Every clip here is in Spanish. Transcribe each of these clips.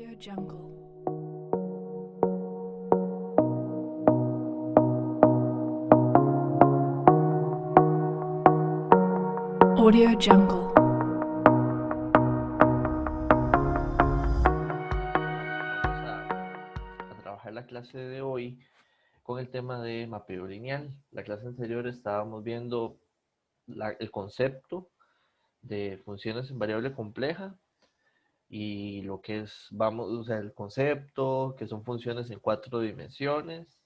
Audio Jungle. Audio Jungle. Vamos a trabajar la clase de hoy con el tema de mapeo lineal. La clase anterior estábamos viendo el concepto de funciones en variable compleja y lo que es, o sea, el concepto, que son funciones en 4 dimensiones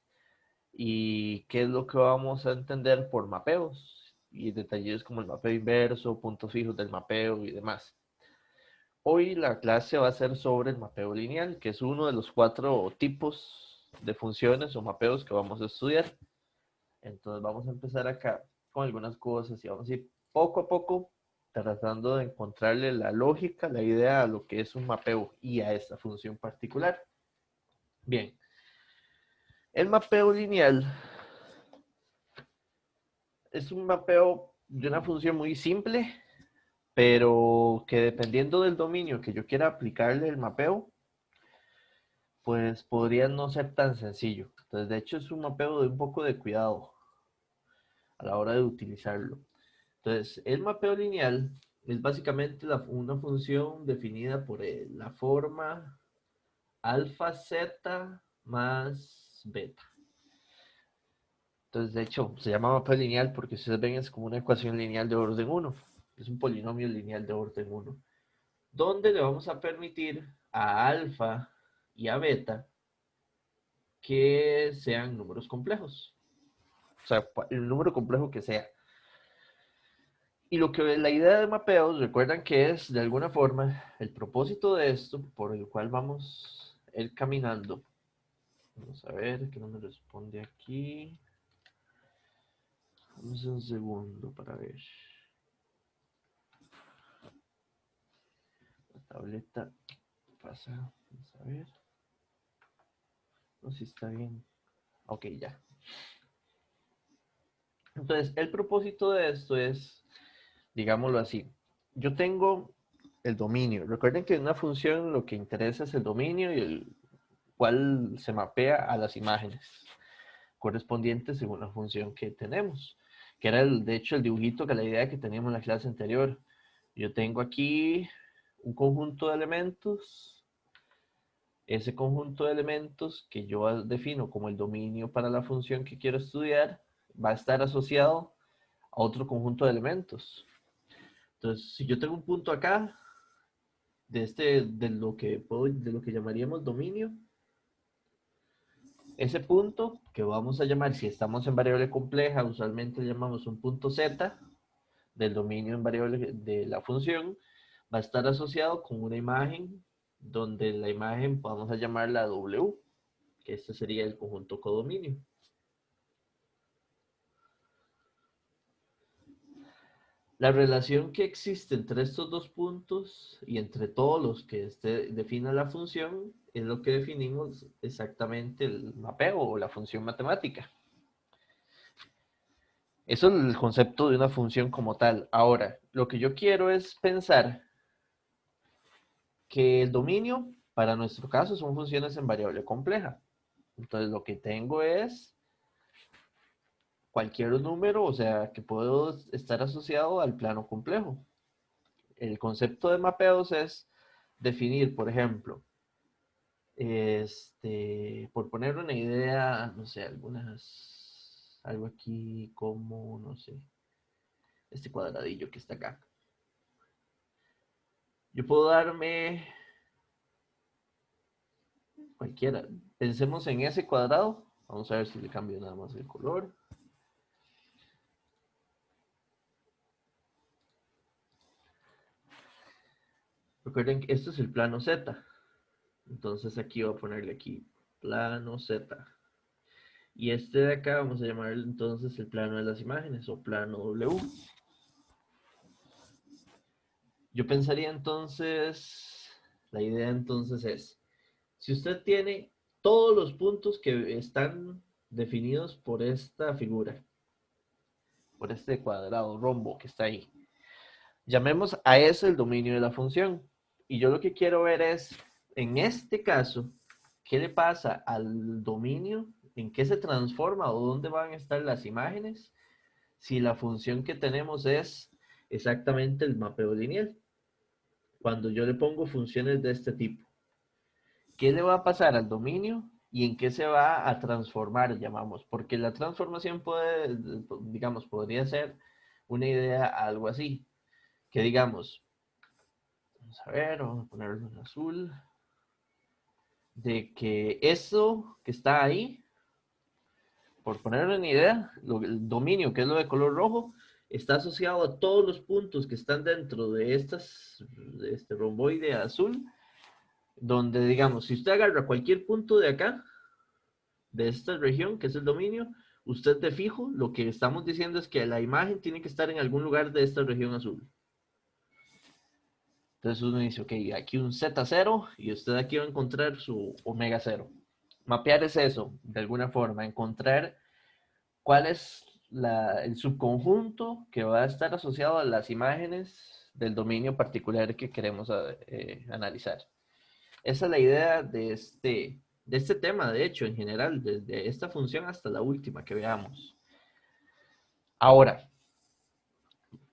y qué es lo que vamos a entender por mapeos y detalles como el mapeo inverso, puntos fijos del mapeo y demás. Hoy la clase va a ser sobre el mapeo lineal, que es uno de los 4 tipos de funciones o mapeos que vamos a estudiar. Entonces vamos a empezar acá con algunas cosas y vamos a ir poco a poco tratando de encontrarle la lógica, la idea a lo que es un mapeo y a esta función particular. Bien, el mapeo lineal es un mapeo de una función muy simple, pero que dependiendo del dominio que yo quiera aplicarle el mapeo, pues podría no ser tan sencillo. Entonces, de hecho, es un mapeo de un poco de cuidado a la hora de utilizarlo. Entonces, el mapeo lineal es básicamente una función definida por la forma alfa z más beta. Entonces, de hecho, se llama mapeo lineal porque ustedes ven es como una ecuación lineal de orden 1. Es un polinomio lineal de orden 1. Donde le vamos a permitir a alfa y a beta que sean números complejos. O sea, el número complejo que sea. Y lo que la idea de mapeos, recuerdan que es de alguna forma el propósito de esto por el cual vamos a ir caminando. Vamos a ver que no me responde aquí. Vamos un segundo para ver. La tableta pasa. Vamos a ver. No sé si está bien. Ok, ya. Entonces, el propósito de esto es, digámoslo así, yo tengo el dominio. Recuerden que en una función lo que interesa es el dominio y el cual se mapea a las imágenes correspondientes según la función que tenemos, que era de hecho el dibujito que la idea que teníamos en la clase anterior. Yo tengo aquí un conjunto de elementos, ese conjunto de elementos que yo defino como el dominio para la función que quiero estudiar va a estar asociado a otro conjunto de elementos. Entonces, si yo tengo un punto acá de lo que llamaríamos dominio, ese punto que vamos a llamar, si estamos en variable compleja, usualmente le llamamos un punto z del dominio en variable de la función, va a estar asociado con una imagen donde la imagen vamos a llamarla W, que este sería el conjunto codominio. La relación que existe entre estos dos puntos y entre todos los que defina la función es lo que definimos exactamente el mapeo o la función matemática. Eso es el concepto de una función como tal. Ahora, lo que yo quiero es pensar que el dominio, para nuestro caso, son funciones en variable compleja. Entonces, lo que tengo es cualquier número, o sea, que puedo estar asociado al plano complejo. El concepto de mapeos es definir, por ejemplo, por poner una idea, no sé, algo aquí como, no sé, este cuadradillo que está acá. Yo puedo darme cualquiera. Pensemos en ese cuadrado. Vamos a ver si le cambio nada más el color. Recuerden que esto es el plano Z. Entonces aquí voy a ponerle aquí plano Z. Y este de acá vamos a llamarle entonces el plano de las imágenes o plano W. Yo pensaría entonces, la idea entonces es, si usted tiene todos los puntos que están definidos por esta figura, por este cuadrado rombo que está ahí, llamemos a ese el dominio de la función. Y yo lo que quiero ver es En este caso, ¿qué le pasa al dominio? ¿En qué se transforma o dónde van a estar las imágenes? Si la función que tenemos es exactamente el mapeo lineal. Cuando yo le pongo funciones de este tipo, ¿qué le va a pasar al dominio y en qué se va a transformar, llamamos? Porque la transformación puede, digamos, podría ser una idea algo así, que digamos, vamos a ver, vamos a ponerlo en azul, de que eso que está ahí, por ponerle una idea, el dominio, que es lo de color rojo, está asociado a todos los puntos que están dentro de este romboide azul, donde digamos, si usted agarra cualquier punto de acá, de esta región, que es el dominio, usted de fijo, lo que estamos diciendo es que la imagen tiene que estar en algún lugar de esta región azul. Entonces uno dice, ok, aquí un Z0 y usted aquí va a encontrar su omega 0. Mapear es eso, de alguna forma, encontrar cuál es el subconjunto que va a estar asociado a las imágenes del dominio particular que queremos analizar. Esa es la idea de este tema, de hecho, en general, desde esta función hasta la última que veamos. Ahora,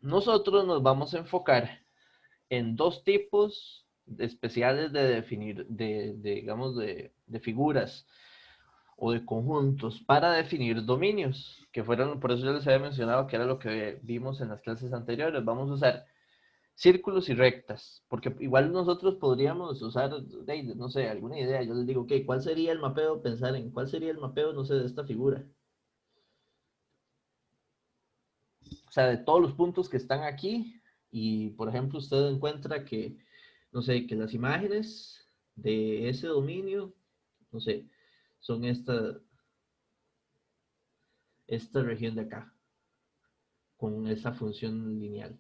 nosotros nos vamos a enfocar en dos tipos especiales de definir, digamos, de figuras o de conjuntos para definir dominios, que fueron, por eso yo les había mencionado que era lo que vimos en las clases anteriores. Vamos a usar círculos y rectas, porque igual nosotros podríamos usar, no sé, alguna idea. Yo les digo, ok, ¿cuál sería el mapeo? Pensar en cuál sería el mapeo, no sé, de esta figura. O sea, de todos los puntos que están aquí, y por ejemplo, usted encuentra que, no sé, que las imágenes de ese dominio, no sé, son esta región de acá, con esa función lineal.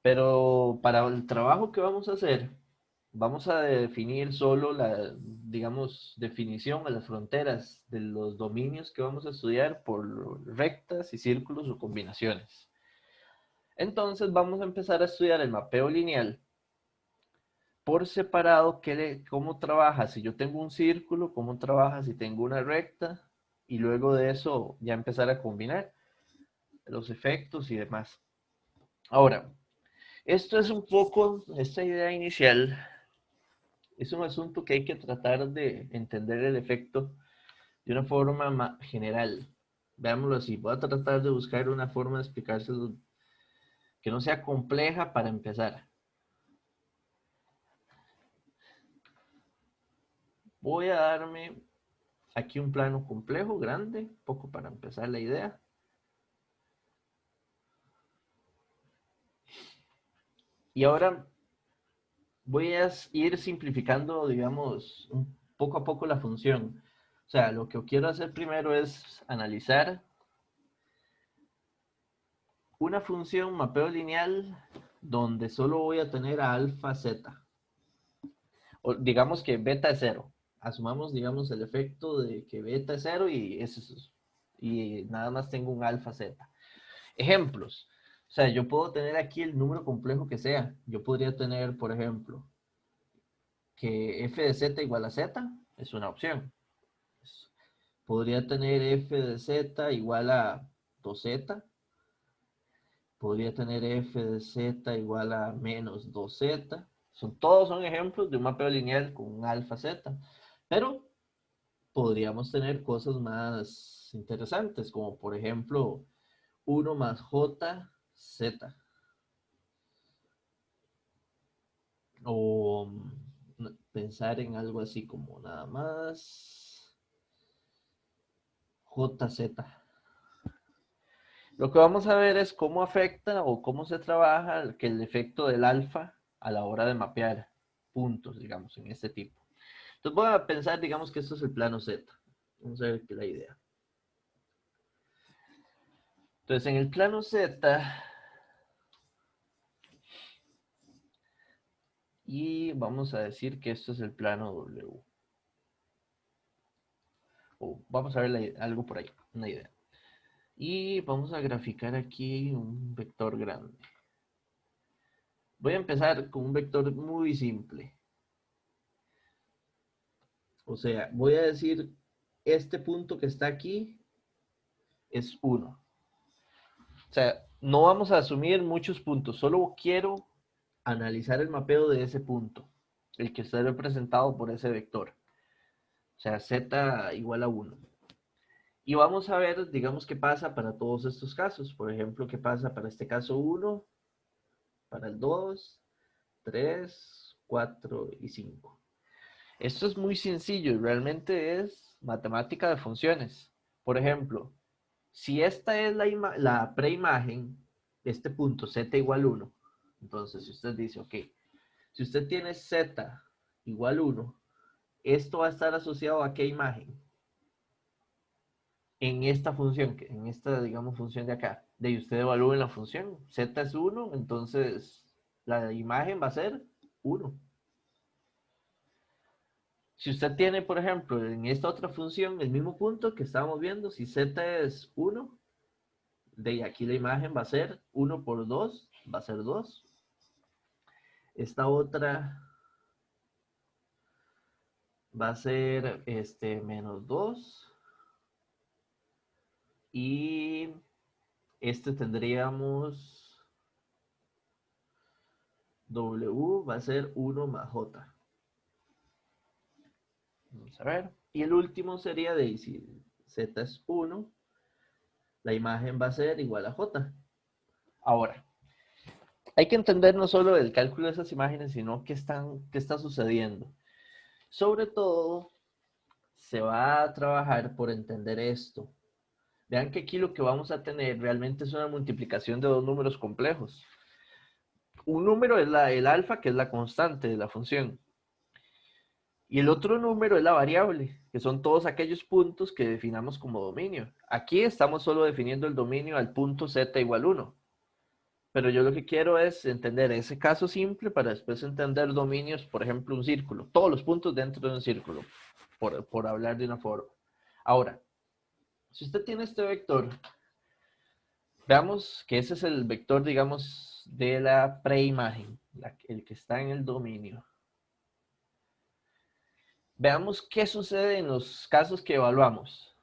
Pero para el trabajo que vamos a hacer, vamos a definir solo la, digamos, definición a las fronteras de los dominios que vamos a estudiar por rectas y círculos o combinaciones. Entonces vamos a empezar a estudiar el mapeo lineal por separado, cómo trabaja si yo tengo un círculo, cómo trabaja si tengo una recta, y luego de eso ya empezar a combinar los efectos y demás. Ahora, esto es un poco, esta idea inicial, es un asunto que hay que tratar de entender el efecto de una forma general. Veámoslo así, voy a tratar de buscar una forma de explicárselo que no sea compleja para empezar. Voy a darme aquí un plano complejo, grande, poco para empezar la idea. Y ahora voy a ir simplificando, digamos, poco a poco la función. O sea, lo que quiero hacer primero es analizar una función mapeo lineal donde solo voy a tener a alfa z. O digamos que beta es cero. Asumamos, digamos, el efecto de que beta es cero y nada más tengo un alfa z. Ejemplos. O sea, yo puedo tener aquí el número complejo que sea. Yo podría tener, por ejemplo, que f de z igual a z, es una opción. Podría tener f de z igual a 2z. Podría tener f de z igual a menos 2z. Todos son ejemplos de un mapeo lineal con un alfa z. Pero podríamos tener cosas más interesantes, como por ejemplo 1 más jz. O pensar en algo así como nada más jz. Lo que vamos a ver es cómo afecta o cómo se trabaja que el efecto del alfa a la hora de mapear puntos, digamos, en este tipo. Entonces voy a pensar, digamos, que esto es el plano Z. Vamos a ver qué es la idea. Entonces, en el plano Z, y vamos a decir que esto es el plano W. O vamos a ver algo por ahí, una idea. Y vamos a graficar aquí un vector grande. Voy a empezar con un vector muy simple. O sea, voy a decir, este punto que está aquí es 1. O sea, no vamos a asumir muchos puntos, solo quiero analizar el mapeo de ese punto, el que está representado por ese vector. O sea, z igual a 1. Y vamos a ver, digamos, qué pasa para todos estos casos. Por ejemplo, qué pasa para este caso 1, para el 2, 3, 4 y 5. Esto es muy sencillo, realmente es matemática de funciones. Por ejemplo, si esta es la preimagen, este punto z igual 1, entonces si usted dice, ok, si usted tiene z igual 1, esto va a estar asociado a qué imagen en esta función, en esta, digamos, función de acá. De usted evalúe la función, z es 1, entonces la imagen va a ser 1. Si usted tiene, por ejemplo, en esta otra función, el mismo punto que estábamos viendo, si z es 1, de aquí la imagen va a ser 1 por 2, va a ser 2. Esta otra va a ser menos 2. Y tendríamos W va a ser 1 más J. Vamos a ver. Y el último sería de si Z es 1, la imagen va a ser igual a J. Ahora, hay que entender no solo el cálculo de esas imágenes, sino qué está sucediendo. Sobre todo, se va a trabajar por entender esto. Vean que aquí lo que vamos a tener realmente es una multiplicación de dos números complejos. Un número es el alfa, que es la constante de la función. Y el otro número es la variable, que son todos aquellos puntos que definamos como dominio. Aquí estamos solo definiendo el dominio al punto z igual 1. Pero yo lo que quiero es entender ese caso simple para después entender dominios, por ejemplo, un círculo. Todos los puntos dentro de un círculo, por hablar de una forma. Ahora, si usted tiene este vector, veamos que ese es el vector, digamos, de la preimagen, el que está en el dominio. Veamos qué sucede en los casos que evaluamos.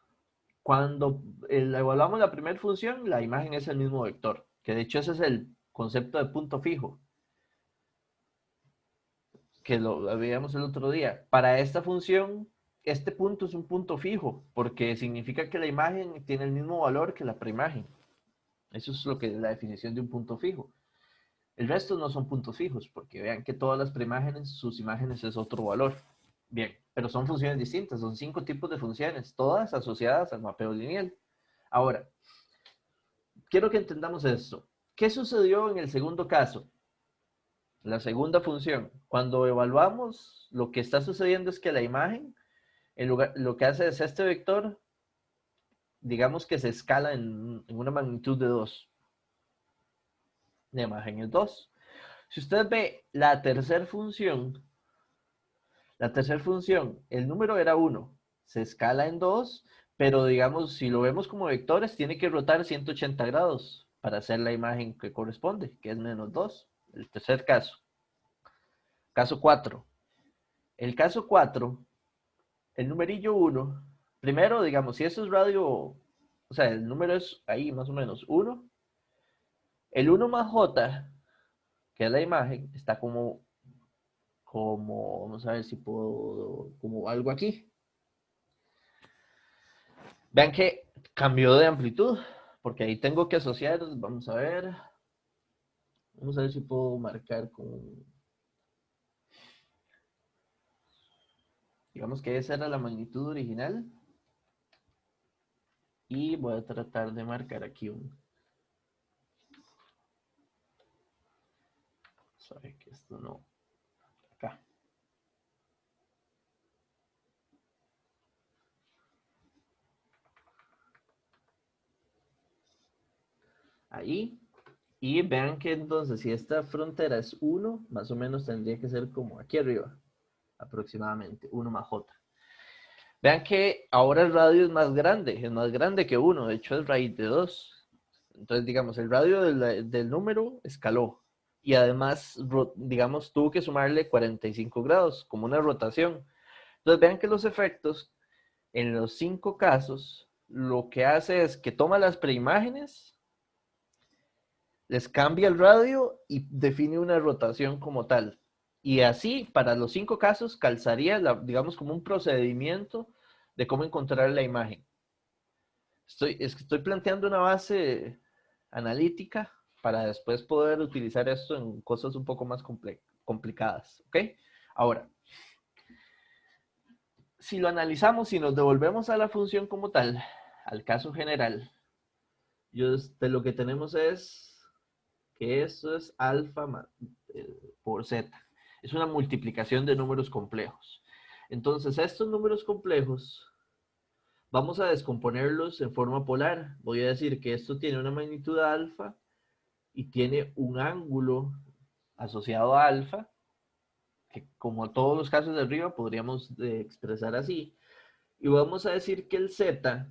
Cuando evaluamos la primera función, la imagen es el mismo vector, que de hecho ese es el concepto de punto fijo, que lo veíamos el otro día. Para esta función, este punto es un punto fijo, porque significa que la imagen tiene el mismo valor que la preimagen. Eso es lo que es la definición de un punto fijo. El resto no son puntos fijos, porque vean que todas las preimágenes, sus imágenes es otro valor. Bien, pero son funciones distintas, son 5 tipos de funciones, todas asociadas al mapeo lineal. Ahora, quiero que entendamos esto. ¿Qué sucedió en el segundo caso? La segunda función. Cuando evaluamos, lo que está sucediendo es que la imagen, lo que hace es este vector, digamos que se escala en una magnitud de 2. La imagen es 2. Si usted ve la tercera función, el número era 1, se escala en 2, pero digamos, si lo vemos como vectores, tiene que rotar 180 grados para hacer la imagen que corresponde, que es menos 2. El tercer caso. Caso 4. El caso 4, el numerillo 1, primero, digamos, si eso es radio, o sea, el número es ahí más o menos 1, el 1 más J, que es la imagen, está vamos a ver si puedo, como algo aquí. Vean que cambió de amplitud, porque ahí tengo que asociar, vamos a ver si puedo marcar con, digamos que esa era la magnitud original, y voy a tratar de marcar aquí sabe que esto no, acá. Ahí, y vean que entonces si esta frontera es 1, más o menos tendría que ser como aquí arriba, aproximadamente, 1 más J. Vean que ahora el radio es más grande que 1, de hecho es raíz de 2. Entonces, digamos, el radio del número escaló. Y además, digamos, tuvo que sumarle 45 grados, como una rotación. Entonces vean que los efectos en los 5 casos lo que hace es que toma las preimágenes, les cambia el radio y define una rotación como tal. Y así, para los 5 casos, calzaría, digamos, como un procedimiento de cómo encontrar la imagen. Estoy planteando una base analítica para después poder utilizar esto en cosas un poco más complicadas. ¿Ok? Ahora, si lo analizamos y nos devolvemos a la función como tal, al caso general, lo que tenemos es que eso es alfa por z. Es una multiplicación de números complejos. Entonces, estos números complejos vamos a descomponerlos en forma polar. Voy a decir que esto tiene una magnitud alfa y tiene un ángulo asociado a alfa, que como todos los casos de arriba podríamos expresar así. Y vamos a decir que el z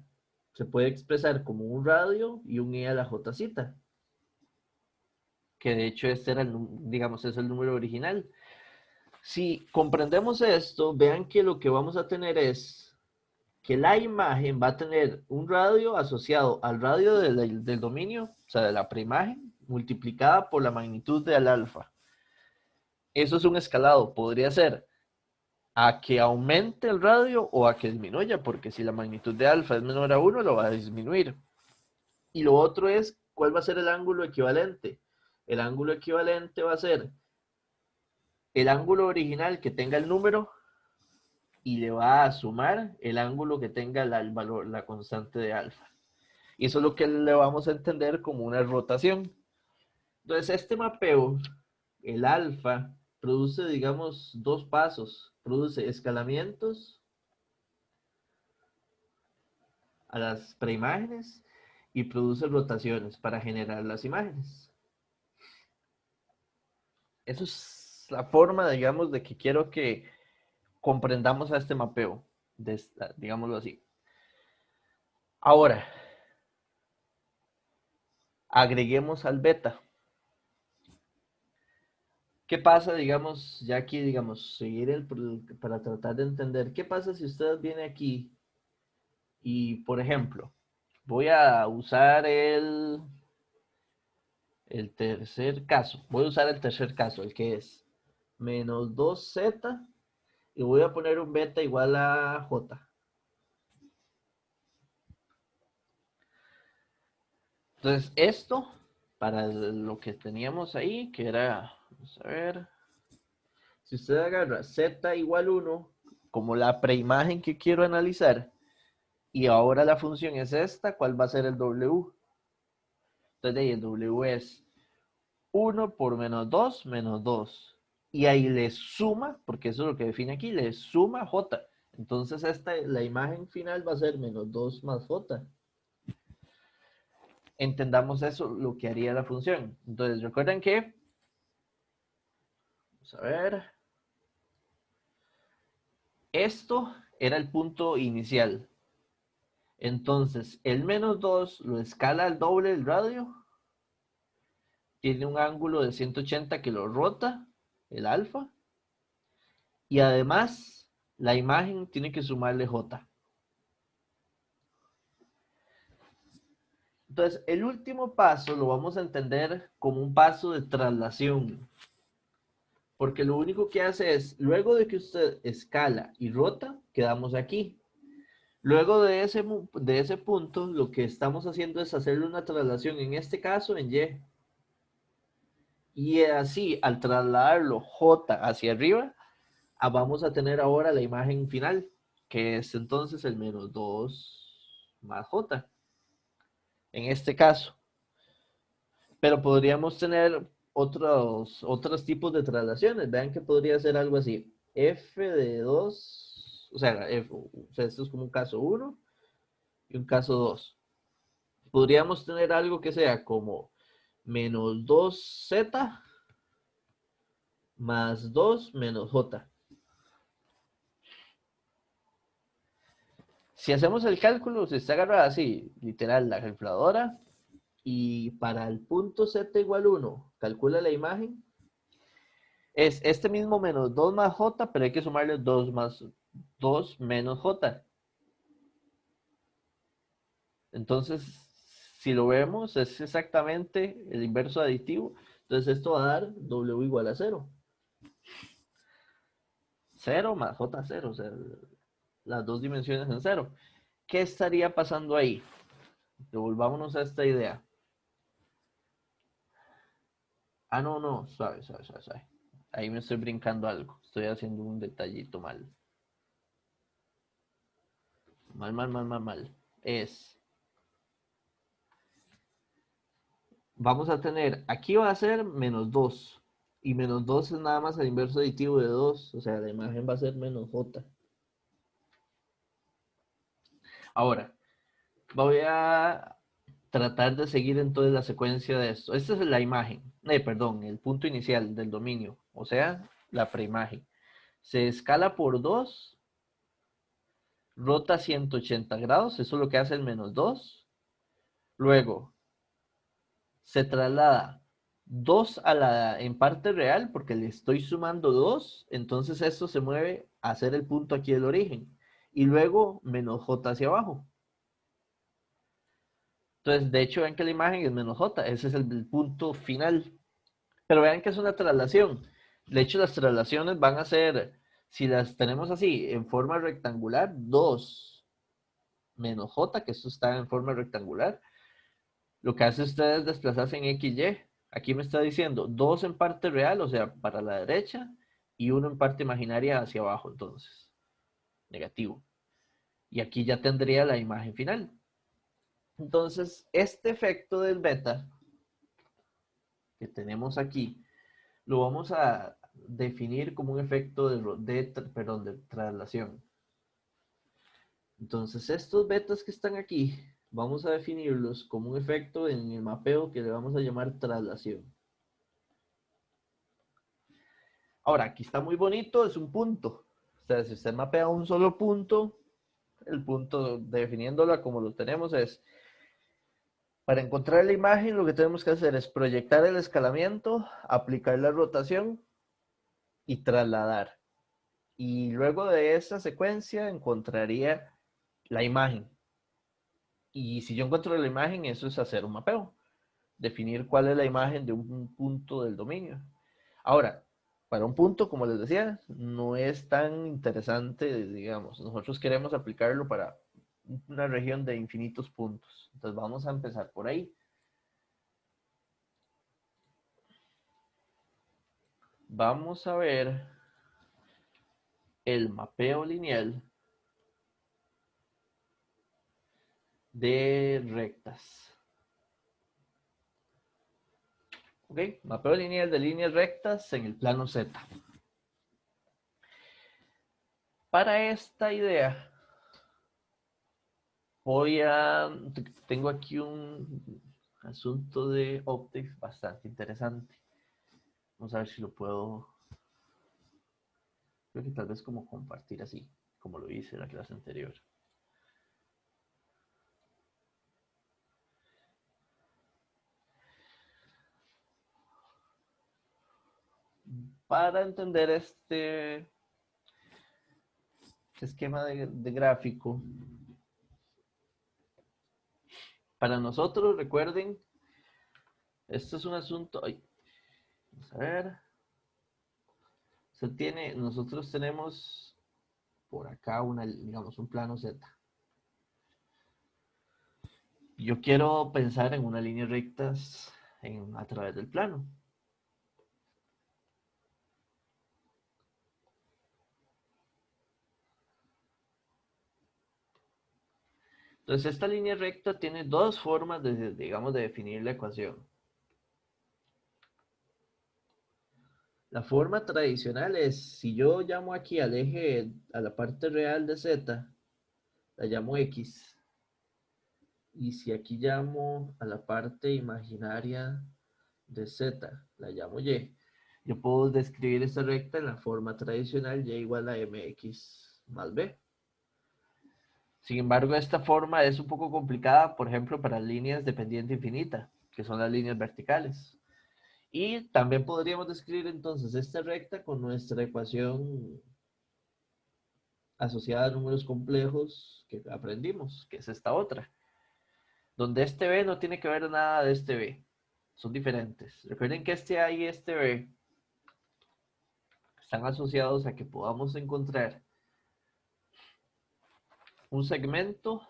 se puede expresar como un radio y un e a la jz, que de hecho este era digamos, es el número original. Si comprendemos esto, vean que lo que vamos a tener es que la imagen va a tener un radio asociado al radio del dominio, o sea, de la preimagen, multiplicada por la magnitud del alfa. Eso es un escalado, podría ser a que aumente el radio o a que disminuya, porque si la magnitud de alfa es menor a 1, lo va a disminuir. Y lo otro es, ¿cuál va a ser el ángulo equivalente? El ángulo equivalente va a ser el ángulo original que tenga el número y le va a sumar el ángulo que tenga el valor, la constante de alfa. Y eso es lo que le vamos a entender como una rotación. Entonces, este mapeo, el alfa, produce, digamos, 2 pasos. Produce escalamientos a las preimágenes y produce rotaciones para generar las imágenes. Eso es la forma, digamos, de que quiero que comprendamos a este mapeo, digámoslo así. Ahora, agreguemos al beta. ¿Qué pasa, digamos, ya aquí, digamos, para tratar de entender, qué pasa si usted viene aquí y, por ejemplo, voy a usar el tercer caso, el que es menos 2z, y voy a poner un beta igual a j. Entonces, esto, para lo que teníamos ahí, que era, vamos a ver, si usted agarra z igual 1 como la preimagen que quiero analizar, y ahora la función es esta, ¿cuál va a ser el w? Entonces ahí el w es 1 por menos 2. Y ahí le suma, porque eso es lo que define aquí, le suma j. Entonces la imagen final va a ser menos 2 más j. Entendamos eso, lo que haría la función. Entonces recuerden que, vamos a ver, esto era el punto inicial. Entonces el menos 2 lo escala al doble del radio. Tiene un ángulo de 180 que lo rota, el alfa. Y además, la imagen tiene que sumarle j. Entonces, el último paso lo vamos a entender como un paso de traslación. Porque lo único que hace es, luego de que usted escala y rota, quedamos aquí. Luego de ese punto, lo que estamos haciendo es hacerle una traslación, en este caso en y. Y así, al trasladarlo j hacia arriba, vamos a tener ahora la imagen final, que es entonces el menos 2 más j, en este caso. Pero podríamos tener otros tipos de traslaciones. Vean que podría ser algo así. F de 2, o sea, esto es como un caso 1 y un caso 2. Podríamos tener algo que sea como menos 2z más 2 menos j. Si hacemos el cálculo, si se agarra así, literal, la calculadora, y para el punto z igual 1, calcula la imagen, es este mismo menos 2 más j, pero hay que sumarle 2 2 menos j. Entonces, si lo vemos, es exactamente el inverso aditivo. Entonces, esto va a dar w igual a 0. 0 más j0, o sea, las dos dimensiones en 0. ¿Qué estaría pasando ahí? Devolvámonos a esta idea. Ah, no, no, suave, suave, suave, suave. Ahí me estoy brincando algo. Estoy haciendo un detallito mal. Mal, mal, mal, mal, mal. Vamos a tener, aquí va a ser menos 2. Y menos 2 es nada más el inverso aditivo de 2. O sea, la imagen va a ser menos j. Ahora, voy a tratar de seguir entonces la secuencia de esto. Esta es la imagen, perdón, el punto inicial del dominio, o sea, la preimagen. Se escala por 2, rota 180 grados, eso es lo que hace el menos 2. Luego, se traslada 2 en parte real, porque le estoy sumando 2, entonces esto se mueve a hacer el punto aquí del origen. Y luego, menos j hacia abajo. Entonces, de hecho, ven que la imagen es menos j, ese es el punto final. Pero vean que es una traslación. De hecho, las traslaciones van a ser, si las tenemos así, en forma rectangular, 2 menos j, que esto está en forma rectangular. Lo que hace usted es desplazarse en x, y. Aquí me está diciendo 2 en parte real, o sea, para la derecha, y 1 en parte imaginaria hacia abajo, entonces, negativo. Y aquí ya tendría la imagen final. Entonces, este efecto del beta que tenemos aquí, lo vamos a definir como un efecto de traslación. Entonces, estos betas que están aquí, vamos a definirlos como un efecto en el mapeo que le vamos a llamar traslación. Ahora, aquí está muy bonito, es un punto. O sea, si usted mapea un solo punto, el punto, definiéndola como lo tenemos, es, para encontrar la imagen, lo que tenemos que hacer es proyectar el escalamiento, aplicar la rotación y trasladar. Y luego de esa secuencia encontraría la imagen. Y si yo encuentro la imagen, eso es hacer un mapeo. Definir cuál es la imagen de un punto del dominio. Ahora, para un punto, como les decía, no es tan interesante, digamos. Nosotros queremos aplicarlo para una región de infinitos puntos. Entonces vamos a empezar por ahí. Vamos a ver el mapeo lineal de rectas. ¿Ok? Mapeo lineal de líneas rectas en el plano Z. Para esta idea, tengo aquí un asunto de optics bastante interesante. Vamos a ver si lo puedo, creo que tal vez como compartir así, como lo hice en la clase anterior. Para entender este esquema de gráfico, para nosotros, recuerden, esto es un asunto, vamos a ver, nosotros tenemos por acá digamos, un plano Z. Yo quiero pensar en una línea recta a través del plano. Entonces, esta línea recta tiene dos formas digamos, de definir la ecuación. La forma tradicional es, si yo llamo aquí al eje, a la parte real de Z, la llamo X. Y si aquí llamo a la parte imaginaria de Z, la llamo Y. Yo puedo describir esta recta en la forma tradicional, Y igual a mx más b. Sin embargo, esta forma es un poco complicada, por ejemplo, para líneas de pendiente infinita, que son las líneas verticales. Y también podríamos describir entonces esta recta con nuestra ecuación asociada a números complejos que aprendimos, que es esta otra, donde este B no tiene que ver nada de este B, son diferentes. Recuerden que este A y este B están asociados a que podamos encontrar un segmento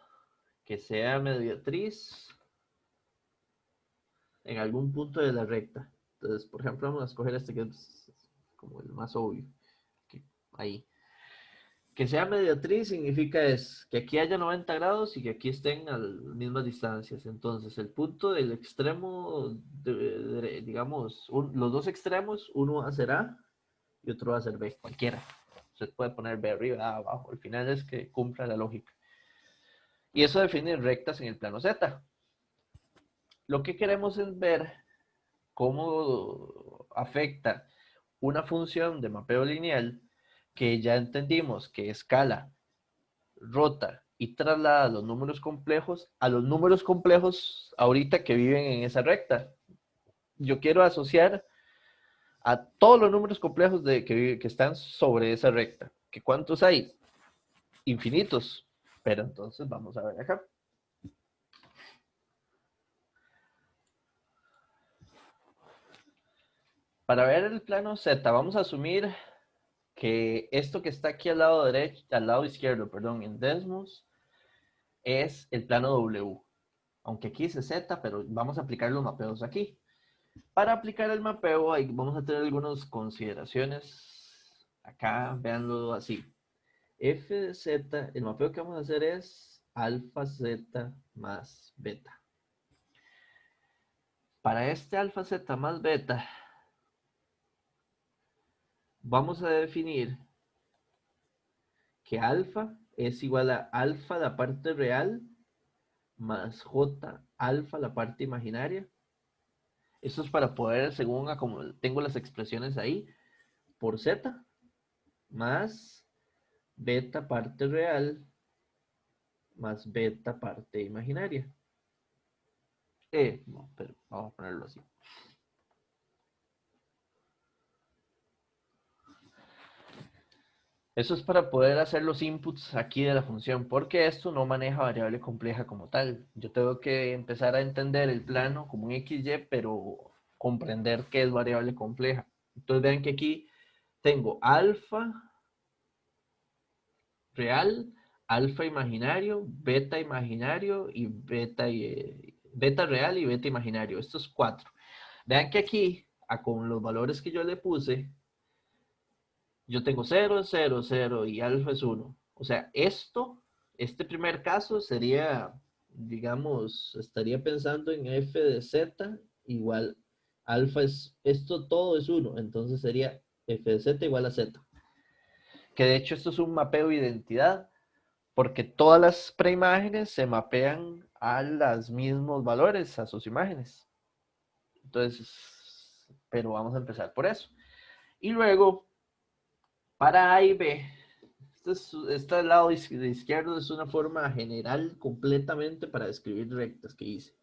que sea mediatriz en algún punto de la recta. Entonces, por ejemplo, vamos a escoger este que es como el más obvio, que ahí. Que sea mediatriz significa es que aquí haya 90 grados y que aquí estén a las mismas distancias. Entonces, el punto del extremo, digamos, los dos extremos, uno va a ser A y otro va a ser B, cualquiera. Usted puede poner B arriba, A abajo. Al final es que cumpla la lógica. Y eso define rectas en el plano Z. Lo que queremos es ver cómo afecta una función de mapeo lineal que ya entendimos que escala, rota y traslada los números complejos a los números complejos ahorita que viven en esa recta. Yo quiero asociar a todos los números complejos que están sobre esa recta. ¿Que cuántos hay? Infinitos. Pero entonces vamos a ver acá. Para ver el plano Z, vamos a asumir que esto que está aquí al lado derecho, al lado izquierdo, perdón, en Desmos, es el plano W. Aunque aquí dice Z, pero vamos a aplicar los mapeos aquí. Para aplicar el mapeo, ahí vamos a tener algunas consideraciones. Acá, véanlo así. F de Z, el mapeo que vamos a hacer es alfa Z más beta. Para este alfa Z más beta, vamos a definir que alfa es igual a alfa la parte real más J alfa la parte imaginaria. Esto es para poder, según como tengo las expresiones ahí, por Z más beta parte real más beta parte imaginaria. No, pero vamos a ponerlo así. Eso es para poder hacer los inputs aquí de la función, porque esto no maneja variable compleja como tal. Yo tengo que empezar a entender el plano como un XY, pero comprender qué es variable compleja. Entonces vean que aquí tengo alfa real, alfa imaginario, beta imaginario y beta real y beta imaginario. Estos cuatro. Vean que aquí, con los valores que yo le puse, yo tengo 0, 0, 0 y alfa es 1. O sea, este primer caso sería, digamos, estaría pensando en f de z igual alfa es, esto todo es 1, entonces sería f de z igual a z. Que de hecho esto es un mapeo de identidad, porque todas las preimágenes se mapean a los mismos valores, a sus imágenes. Entonces, pero vamos a empezar por eso. Y luego, para A y B, este lado izquierdo es una forma general completamente para describir rectas que hice.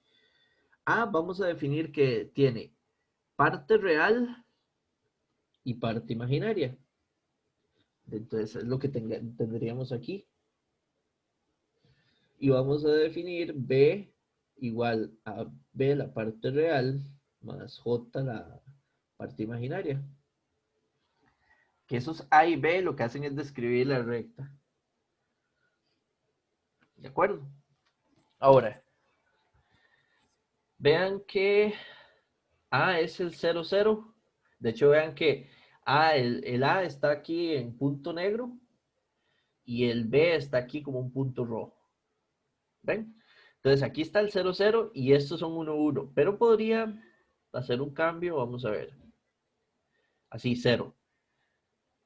A vamos a definir que tiene parte real y parte imaginaria. Entonces es lo que tendríamos aquí. Y vamos a definir B igual a B la parte real más J la parte imaginaria. Que esos A y B lo que hacen es describir la recta. ¿De acuerdo? Ahora, vean que A es el 0, 0. De hecho, vean que el A está aquí en punto negro y el B está aquí como un punto rojo. ¿Ven? Entonces aquí está el 0, 0 y estos son 1, 1. Pero podría hacer un cambio, vamos a ver. Así, 0.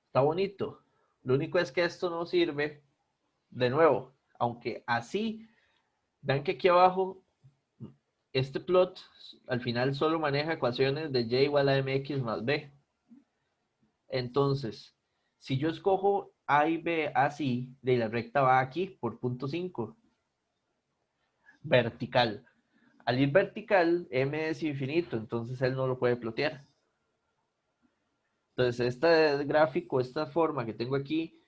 Está bonito. Lo único es que esto no sirve de nuevo. Aunque así, vean que aquí abajo, este plot al final solo maneja ecuaciones de y igual a mx más b. Entonces, si yo escojo A y B así, de la recta va aquí por punto 5. Vertical. Al ir vertical, M es infinito, entonces él no lo puede plotear. Entonces, este gráfico, esta forma que tengo aquí,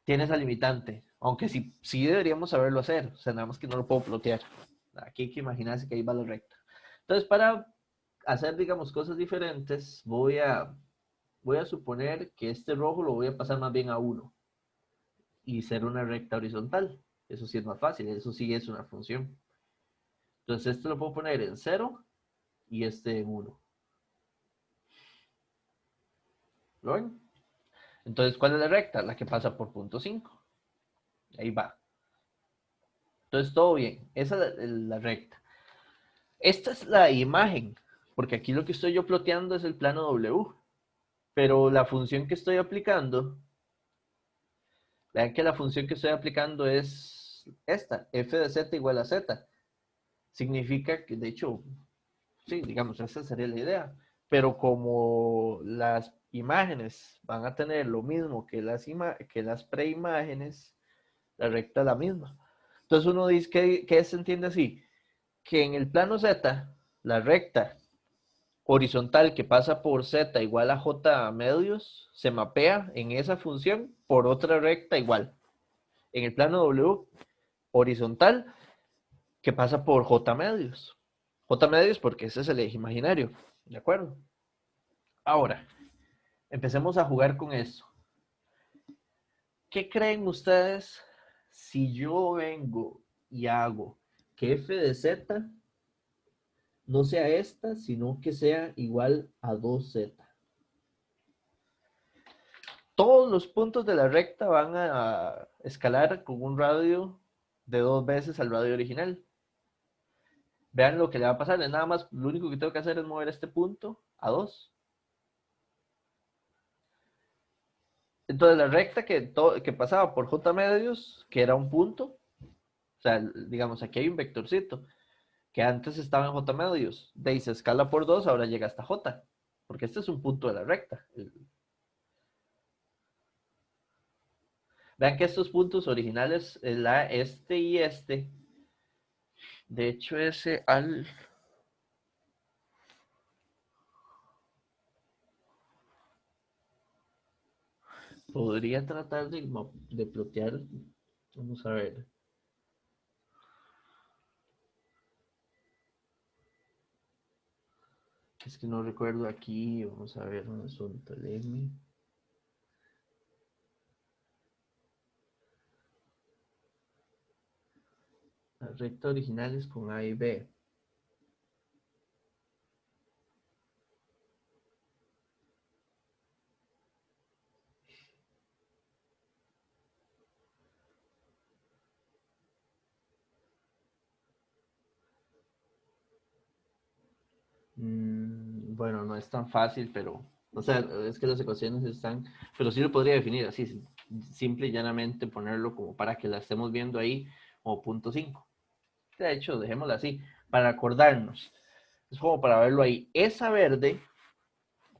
tiene esa limitante, aunque sí deberíamos saberlo hacer, o sea, nada más que no lo puedo plotear. Aquí hay que imaginarse que ahí va la recta. Entonces, para hacer, digamos, cosas diferentes, voy a suponer que este rojo lo voy a pasar más bien a 1 y ser una recta horizontal. Eso sí es más fácil, eso sí es una función. Entonces, este lo puedo poner en 0 y este en 1. ¿Lo ven? Entonces, ¿cuál es la recta? La que pasa por punto 5. Ahí va. Entonces, todo bien. Esa es la recta. Esta es la imagen, porque aquí lo que estoy yo ploteando es el plano W. Pero la función que estoy aplicando, vean que la función que estoy aplicando es esta, f de z igual a z. Significa que, de hecho, sí, digamos, esa sería la idea. Pero como las imágenes van a tener lo mismo que las preimágenes, la recta es la misma. Entonces uno dice que se entiende así, que en el plano Z, la recta horizontal que pasa por Z igual a J medios, se mapea en esa función por otra recta igual. En el plano W horizontal que pasa por J medios. J medios porque ese es el eje imaginario, ¿de acuerdo? Ahora, empecemos a jugar con esto. ¿Qué creen ustedes si yo vengo y hago que f de z no sea esta, sino que sea igual a 2z? Todos los puntos de la recta van a escalar con un radio de 2 veces al radio original. Vean lo que le va a pasar, es nada más, lo único que tengo que hacer es mover este punto a 2. Entonces la recta que pasaba por j medios, que era un punto, o sea, digamos, aquí hay un vectorcito, que antes estaba en j medios, de ahí se escala por 2, ahora llega hasta j, porque este es un punto de la recta. Vean que estos puntos originales, este y este, de hecho ese podría tratar de plotear, vamos a ver. Es que no recuerdo aquí, vamos a ver un asunto, el M. La recta original es con A y B. Bueno, no es tan fácil, pero, o sea, es que las ecuaciones están, pero sí lo podría definir así, simple y llanamente ponerlo como para que la estemos viendo ahí como punto 5. De hecho, dejémosla así, para acordarnos. Es como para verlo ahí. Esa verde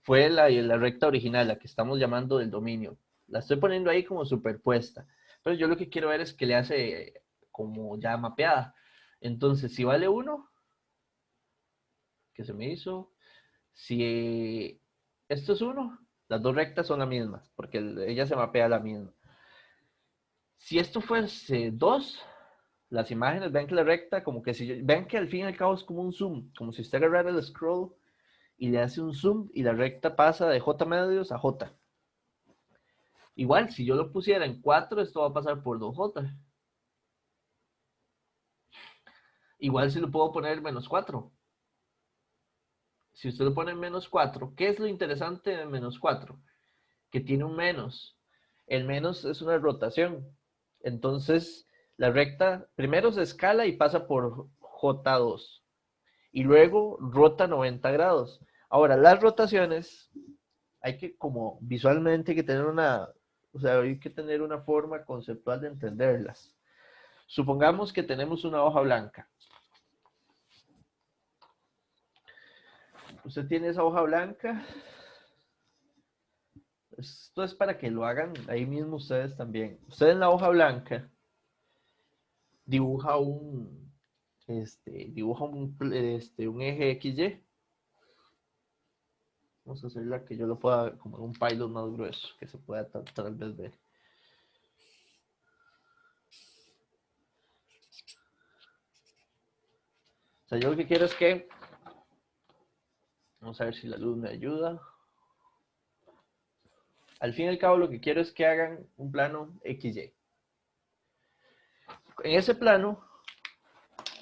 fue la recta original, la que estamos llamando del dominio. La estoy poniendo ahí como superpuesta. Pero yo lo que quiero ver es que le hace como ya mapeada. Entonces, si vale 1, que se me hizo. Si esto es 1, las dos rectas son las mismas, porque ella se mapea a la misma. Si esto fuese 2, las imágenes, ven que la recta, como que si ven que al fin y al cabo es como un zoom, como si usted agarrara el scroll y le hace un zoom y la recta pasa de J medios a J. Igual, si yo lo pusiera en 4, esto va a pasar por 2J. Igual si lo puedo poner menos 4. Si usted lo pone en menos 4, ¿qué es lo interesante de menos 4? Que tiene un menos. El menos es una rotación. Entonces, la recta primero se escala y pasa por J2 y luego rota 90 grados. Ahora, las rotaciones hay que como visualmente hay que tener o sea, hay que tener una forma conceptual de entenderlas. Supongamos que tenemos una hoja blanca. Usted tiene esa hoja blanca. Esto es para que lo hagan ahí mismo ustedes también. Usted en la hoja blanca dibuja un eje XY. Vamos a hacer la que yo lo pueda, como un pilot más grueso, que se pueda tal vez ver. O sea, yo lo que quiero es que, vamos a ver si la luz me ayuda. Al fin y al cabo lo que quiero es que hagan un plano XY. En ese plano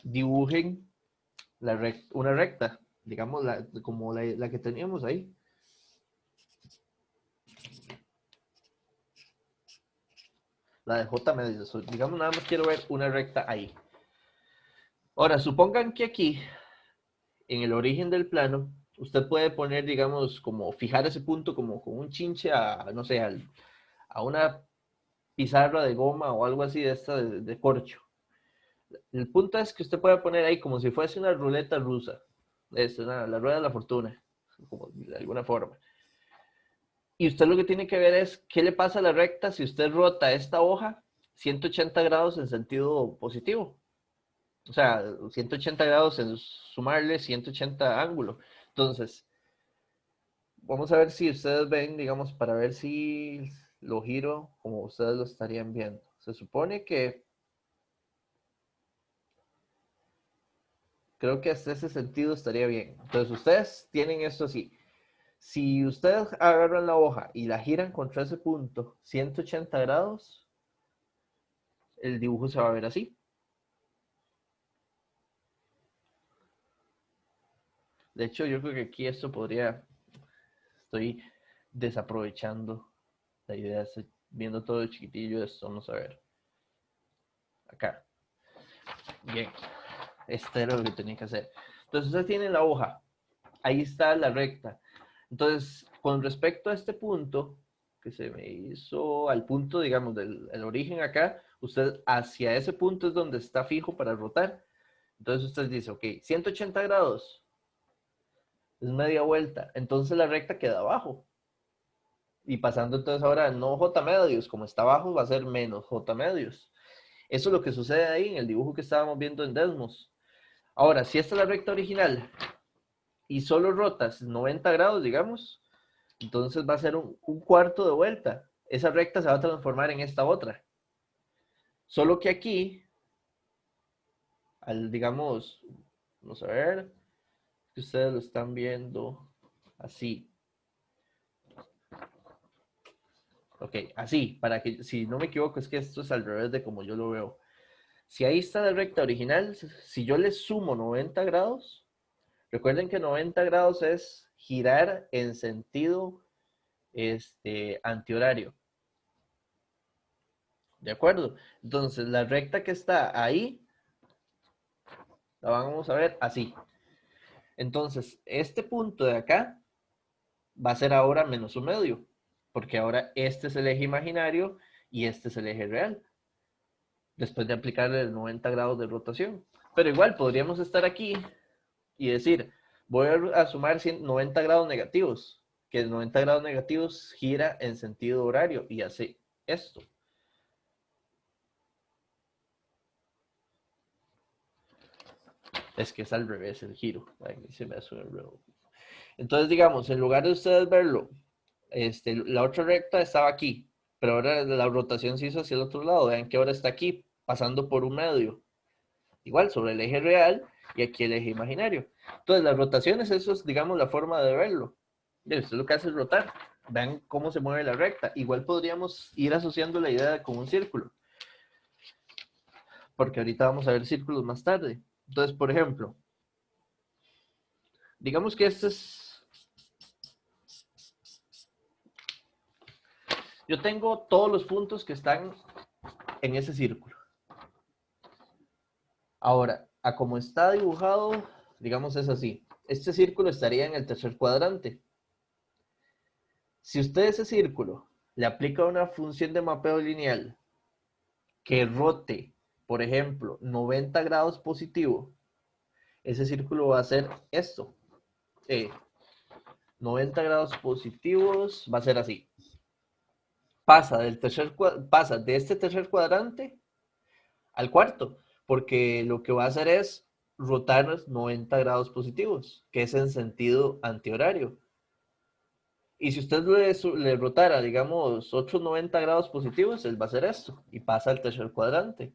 dibujen una recta, digamos como la que teníamos ahí. La de J medio. Digamos, nada más quiero ver una recta ahí. Ahora, supongan que aquí, en el origen del plano, usted puede poner, digamos, como fijar ese punto como con un chinche a, no sé, a una pizarra de goma o algo así de esta de corcho. El punto es que usted puede poner ahí como si fuese una ruleta rusa. La rueda de la fortuna, como de alguna forma. Y usted lo que tiene que ver es qué le pasa a la recta si usted rota esta hoja 180 grados en sentido positivo. O sea, 180 grados en sumarle 180 ángulo. Entonces, vamos a ver si ustedes ven, digamos, para ver si lo giro como ustedes lo estarían viendo. Se supone que, creo que hasta ese sentido estaría bien. Entonces, ustedes tienen esto así. Si ustedes agarran la hoja y la giran contra ese punto, 180 grados, el dibujo se va a ver así. De hecho, yo creo que aquí esto estoy desaprovechando la idea, estoy viendo todo de chiquitillo esto, vamos a ver. Acá. Bien, este era lo que tenía que hacer. Entonces, usted tiene la hoja, ahí está la recta. Entonces, con respecto a este punto, que se me hizo al punto, digamos, del el origen acá, usted hacia ese punto es donde está fijo para rotar. Entonces usted dice, ok, 180 grados, es media vuelta, entonces la recta queda abajo. Y pasando entonces ahora no J medios, como está abajo va a ser menos J medios. Eso es lo que sucede ahí en el dibujo que estábamos viendo en Desmos. Ahora, si esta es la recta original y solo rotas 90 grados, digamos, entonces va a ser un cuarto de vuelta. Esa recta se va a transformar en esta otra. Solo que aquí, digamos, vamos a ver, que ustedes lo están viendo así. Ok, así, para que, si no me equivoco, es que esto es al revés de como yo lo veo. Si ahí está la recta original, si yo le sumo 90 grados, recuerden que 90 grados es girar en sentido antihorario. ¿De acuerdo? Entonces, la recta que está ahí, la vamos a ver así. Entonces, este punto de acá va a ser ahora menos un medio, porque ahora este es el eje imaginario y este es el eje real, después de aplicarle el 90 grados de rotación. Pero igual podríamos estar aquí y decir, voy a sumar 90 grados negativos, que el 90 grados negativos gira en sentido horario y hace esto. Es que es al revés el giro. Ay, se me hace un error. Entonces, digamos, en lugar de ustedes verlo, la otra recta estaba aquí, pero ahora la rotación se hizo hacia el otro lado. Vean que ahora está aquí, pasando por un medio. Igual, sobre el eje real y aquí el eje imaginario. Entonces, las rotaciones, eso es, digamos, la forma de verlo. Esto lo que hace es rotar. Vean cómo se mueve la recta. Igual podríamos ir asociando la idea con un círculo, porque ahorita vamos a ver círculos más tarde. Entonces, por ejemplo, digamos que yo tengo todos los puntos que están en ese círculo. Ahora, a como está dibujado, digamos es así. Este círculo estaría en el tercer cuadrante. Si usted ese círculo le aplica una función de mapeo lineal que rote, por ejemplo, 90 grados positivo, ese círculo va a ser esto. 90 grados positivos va a ser así. Pasa de este tercer cuadrante al cuarto, porque lo que va a hacer es rotar 90 grados positivos, que es en sentido antihorario. Y si usted le rotara, digamos, otros 90 grados positivos, él va a hacer esto y pasa al tercer cuadrante.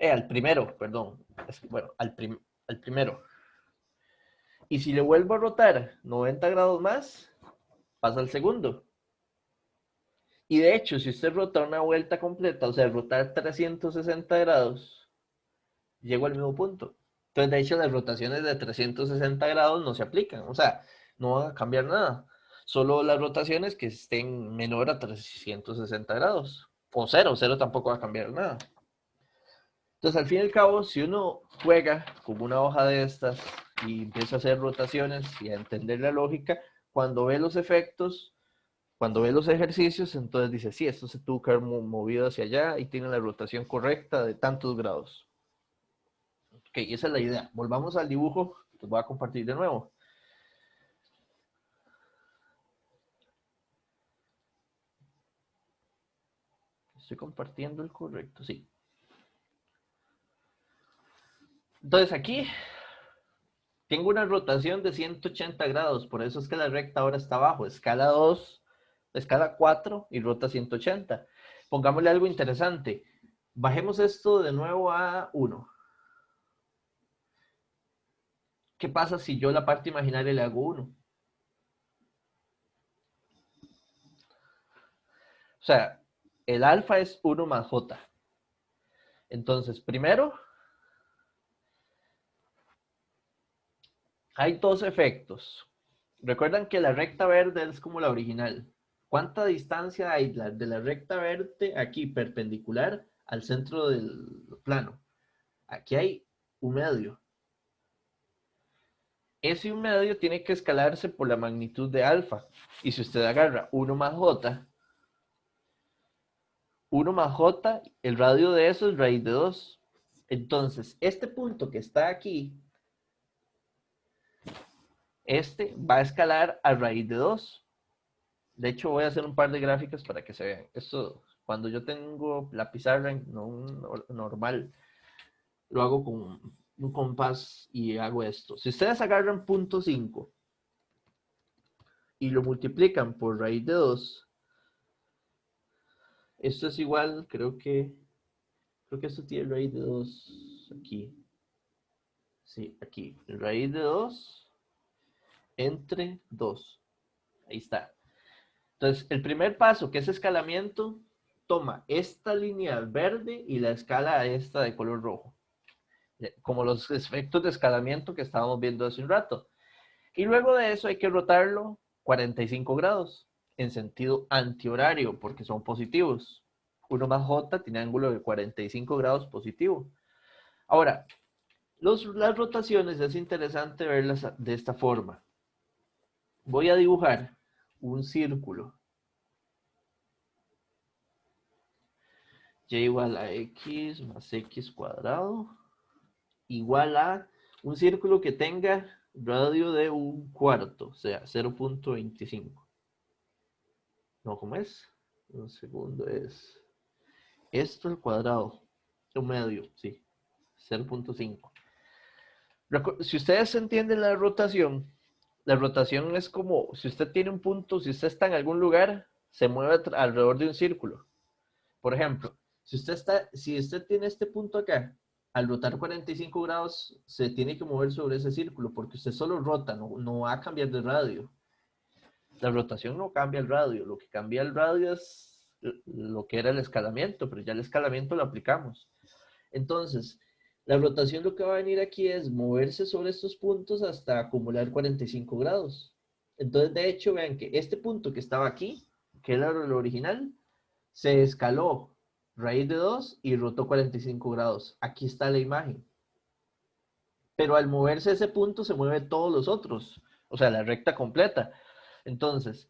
Al primero, perdón. Bueno, al primero. Y si le vuelvo a rotar 90 grados más, pasa al segundo. Y de hecho, si usted rota una vuelta completa, o sea, rotar 360 grados, llego al mismo punto. Entonces, de hecho, las rotaciones de 360 grados no se aplican, o sea, no van a cambiar nada. Solo las rotaciones que estén menor a 360 grados. O cero, cero tampoco va a cambiar nada. Entonces, al fin y al cabo, si uno juega con una hoja de estas y empieza a hacer rotaciones y a entender la lógica, cuando ve los efectos, cuando ve los ejercicios, entonces dice, sí, esto se tuvo que haber movido hacia allá y tiene la rotación correcta de tantos grados. Ok, esa es la idea. Volvamos al dibujo que voy a compartir de nuevo. Estoy compartiendo el correcto, sí. Entonces aquí tengo una rotación de 180 grados, por eso es que la recta ahora está abajo, escala 2, escala 4 y rota 180. Pongámosle algo interesante. Bajemos esto de nuevo a 1. ¿Qué pasa si yo la parte imaginaria le hago 1? O sea, el alfa es 1 más j. Entonces, primero, hay dos efectos. Recuerdan que la recta verde es como la original. ¿Cuánta distancia hay de la recta verde aquí perpendicular al centro del plano? Aquí hay un medio. Ese un medio tiene que escalarse por la magnitud de alfa. Y si usted agarra 1 más j, 1 más j, el radio de eso es raíz de 2. Entonces, este punto que está aquí, este va a escalar a raíz de 2. De hecho, voy a hacer un par de gráficas para que se vean. Esto, cuando yo tengo la pizarra no normal, lo hago con un compás y hago esto. Si ustedes agarran punto 5 y lo multiplican por raíz de 2, esto es igual, creo que esto tiene raíz de 2 aquí. Sí, aquí. Raíz de 2 entre 2. Ahí está. Entonces, el primer paso, que es escalamiento, toma esta línea verde y la escala a esta de color rojo. Como los efectos de escalamiento que estábamos viendo hace un rato. Y luego de eso hay que rotarlo 45 grados en sentido antihorario, porque son positivos. 1 más j tiene ángulo de 45 grados positivo. Ahora, las rotaciones es interesante verlas de esta forma. Voy a dibujar un círculo. Y igual a x más x cuadrado igual a un círculo que tenga radio de un cuarto, o sea, 0.25. No, ¿cómo es? Un segundo es esto al cuadrado, un medio, sí, 0.5. Si ustedes entienden la rotación es como si usted tiene un punto, si usted está en algún lugar, se mueve alrededor de un círculo. Por ejemplo, si usted tiene este punto acá, al rotar 45 grados, se tiene que mover sobre ese círculo, porque usted solo rota, no va a cambiar de radio. La rotación no cambia el radio, lo que cambia el radio es lo que era el escalamiento, pero ya el escalamiento lo aplicamos. Entonces, la rotación lo que va a venir aquí es moverse sobre estos puntos hasta acumular 45 grados. Entonces, de hecho, vean que este punto que estaba aquí, que era lo original, se escaló raíz de 2 y rotó 45 grados. Aquí está la imagen. Pero al moverse ese punto se mueve todos los otros, o sea, la recta completa. Entonces,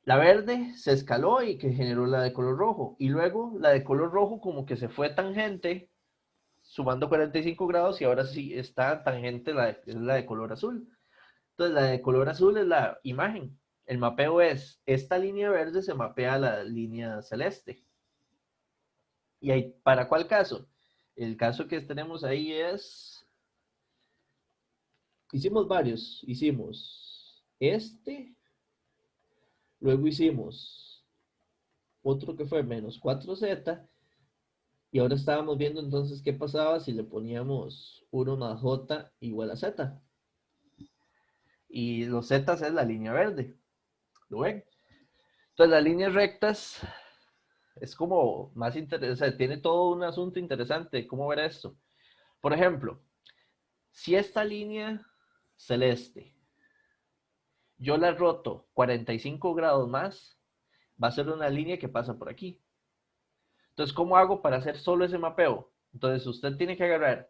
la verde se escaló y que generó la de color rojo. Y luego la de color rojo como que se fue tangente, sumando 45 grados y ahora sí está tangente es la de color azul. Entonces, la de color azul es la imagen. El mapeo es, esta línea verde se mapea a la línea celeste. ¿Y ahí, para cuál caso? El caso que tenemos ahí es, hicimos varios, hicimos este, luego hicimos otro que fue menos 4z, Y ahora estábamos viendo entonces qué pasaba si le poníamos 1 más j igual a z. Y los z es la línea verde. ¿Lo ven? Entonces las líneas rectas es como más interesante, o sea, tiene todo un asunto interesante. ¿Cómo ver esto? Por ejemplo, si esta línea celeste yo la roto 45 grados más, va a ser una línea que pasa por aquí. Entonces, ¿cómo hago para hacer solo ese mapeo? Entonces, usted tiene que agarrar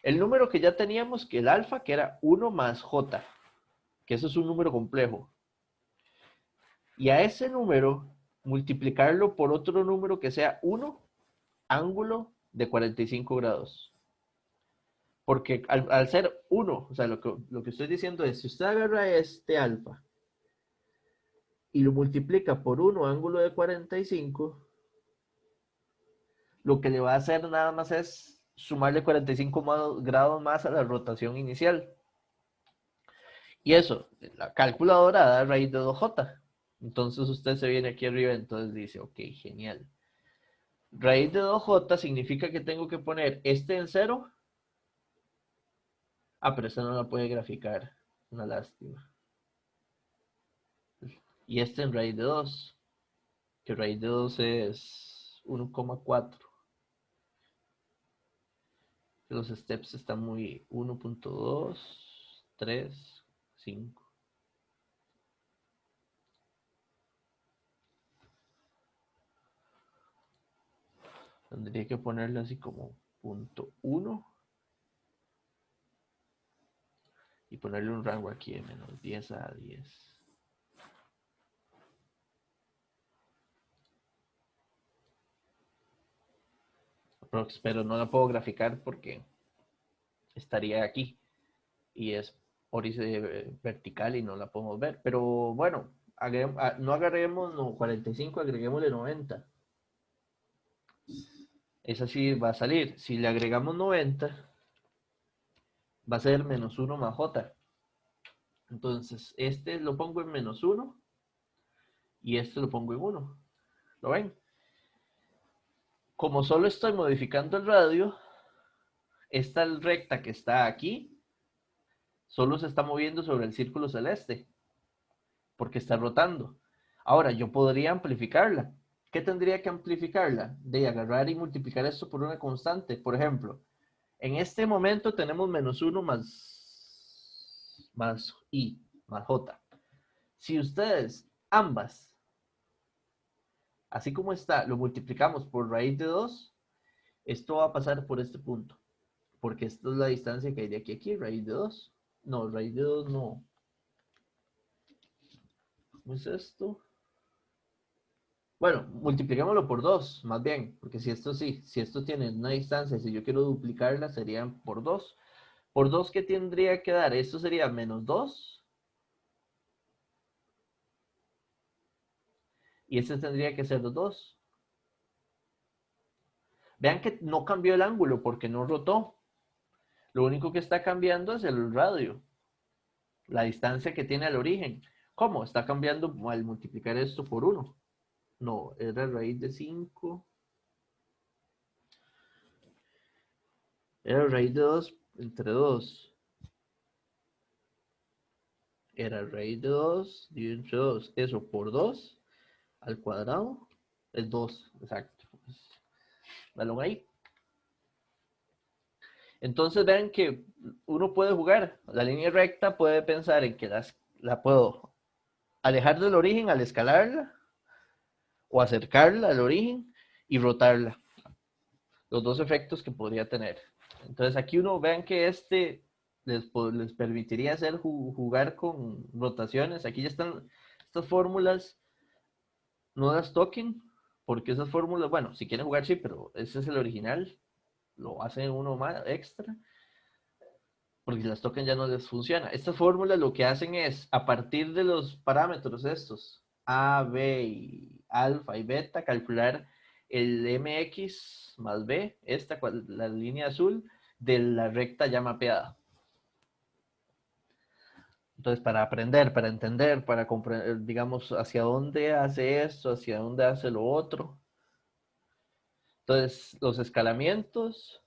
el número que ya teníamos, que el alfa, que era 1 más j, que eso es un número complejo. Y a ese número, multiplicarlo por otro número que sea 1, ángulo de 45 grados. Porque al ser 1, o sea, lo que estoy diciendo es, si usted agarra este alfa y lo multiplica por 1, ángulo de 45, lo que le va a hacer nada más es sumarle 45 grados más a la rotación inicial. Y eso, la calculadora da raíz de 2j. Entonces usted se viene aquí arriba, entonces dice, ok, genial. Raíz de 2j significa que tengo que poner este en 0. Ah, pero esta no la puede graficar. Una lástima. Y este en raíz de 2. Que raíz de 2 es 1,4. Los steps están muy 1.2, 3, 5. Tendría que ponerle así como punto 1 y ponerle un rango aquí de menos 10 a 10. Pero no la puedo graficar porque estaría aquí y es vertical y no la podemos ver. Pero bueno, no agarremos 45, agreguémosle 90. Esa sí va a salir. Si le agregamos 90, va a ser menos 1 más j. Entonces, este lo pongo en menos 1 y este lo pongo en 1. ¿Lo ven? Como solo estoy modificando el radio, esta recta que está aquí solo se está moviendo sobre el círculo celeste porque está rotando. Ahora, yo podría amplificarla. ¿Qué tendría que amplificarla? De agarrar y multiplicar esto por una constante. Por ejemplo, en este momento tenemos menos 1 más i, más j. Si ustedes ambas, así como está, lo multiplicamos por raíz de 2, esto va a pasar por este punto. Porque esta es la distancia que hay de aquí a aquí, raíz de 2. No, raíz de 2 no. ¿Cómo es esto? Bueno, multipliquémoslo por 2, más bien, porque si esto tiene una distancia, si yo quiero duplicarla, serían por 2. ¿Por 2 qué tendría que dar? Esto sería menos 2. Y este tendría que ser 2. Vean que no cambió el ángulo porque no rotó. Lo único que está cambiando es el radio, la distancia que tiene al origen. ¿Cómo? Está cambiando al multiplicar esto por 1. No, era raíz de 5. Era raíz de 2 entre 2. Era raíz de 2 dividido entre 2. Eso por 2 al cuadrado es 2. Exacto. Balón ahí. Entonces vean que uno puede jugar. La línea recta puede pensar en que la puedo alejar del origen al escalarla o acercarla al origen y rotarla. Los dos efectos que podría tener. Entonces aquí uno vean que les permitiría hacer jugar con rotaciones. Aquí ya están estas fórmulas, no las toquen, porque esas fórmulas, bueno, si quieren jugar sí, pero ese es el original, lo hace uno más extra, porque si las toquen ya no les funciona. Estas fórmulas lo que hacen es, a partir de los parámetros estos, A, B, y alfa y beta, calcular el mx más b, la línea azul, de la recta ya mapeada. Entonces, para aprender, para entender, para comprender, digamos, hacia dónde hace esto, hacia dónde hace lo otro. Entonces, los escalamientos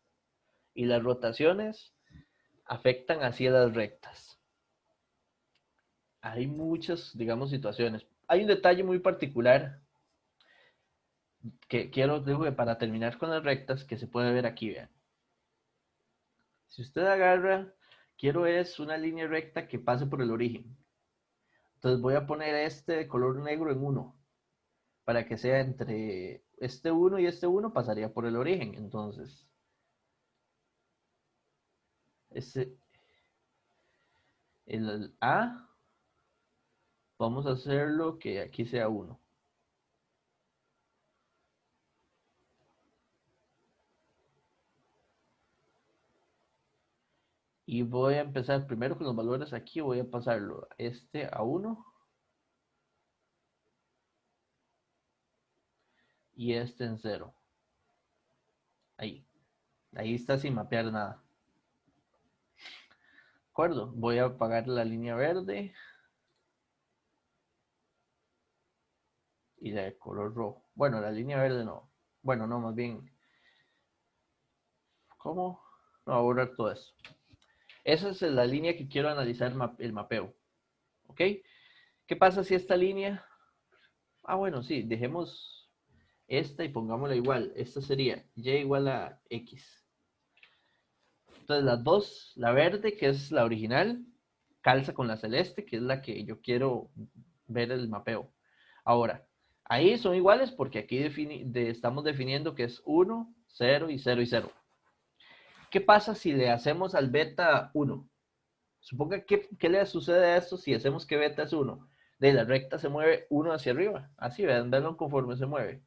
y las rotaciones afectan así a las rectas. Hay muchas, digamos, situaciones. Hay un detalle muy particular que quiero, digo, que para terminar con las rectas, que se puede ver aquí, vean. Si usted agarra, quiero es una línea recta que pase por el origen. Entonces voy a poner este de color negro en 1, para que sea entre este 1 y este 1 pasaría por el origen. Entonces, ese, el A, vamos a hacerlo que aquí sea 1. Y voy a empezar primero con los valores aquí, voy a pasarlo este a 1 y este en 0. Ahí, ahí está sin mapear nada. ¿De acuerdo? Voy a apagar la línea verde y la de color rojo. Bueno, la línea verde no. Bueno, no, más bien. ¿Cómo? No, voy a borrar todo esto. Esa es la línea que quiero analizar el mapeo. ¿Ok? ¿Qué pasa si esta línea... Ah, bueno, sí, dejemos esta y pongámosla igual. Esta sería y igual a x. Entonces las dos, la verde, que es la original, calza con la celeste, que es la que yo quiero ver el mapeo. Ahora, ahí son iguales porque aquí estamos definiendo que es 1, 0 y 0 y 0. ¿Qué pasa si le hacemos al beta 1? Suponga que, ¿qué le sucede a esto si hacemos que beta es 1? De la recta se mueve 1 hacia arriba. Así, vean, veanlo conforme se mueve.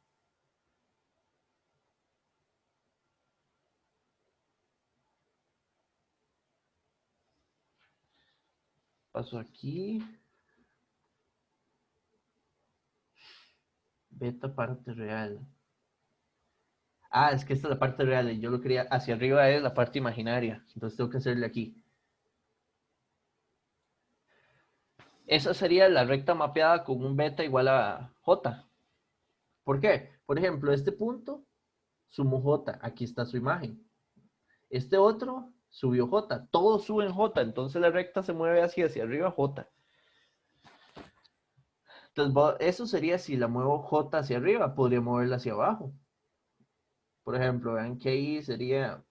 Paso aquí. Beta parte real. Ah, es que esta es la parte real y yo lo quería hacia arriba es la parte imaginaria. Entonces tengo que hacerle aquí. Esa sería la recta mapeada con un beta igual a j. ¿Por qué? Por ejemplo, este punto sumo j. Aquí está su imagen. Este otro subió j. Todos suben j. Entonces la recta se mueve hacia arriba j. Entonces eso sería si la muevo j hacia arriba. Podría moverla hacia abajo. Por ejemplo, vean que ahí sería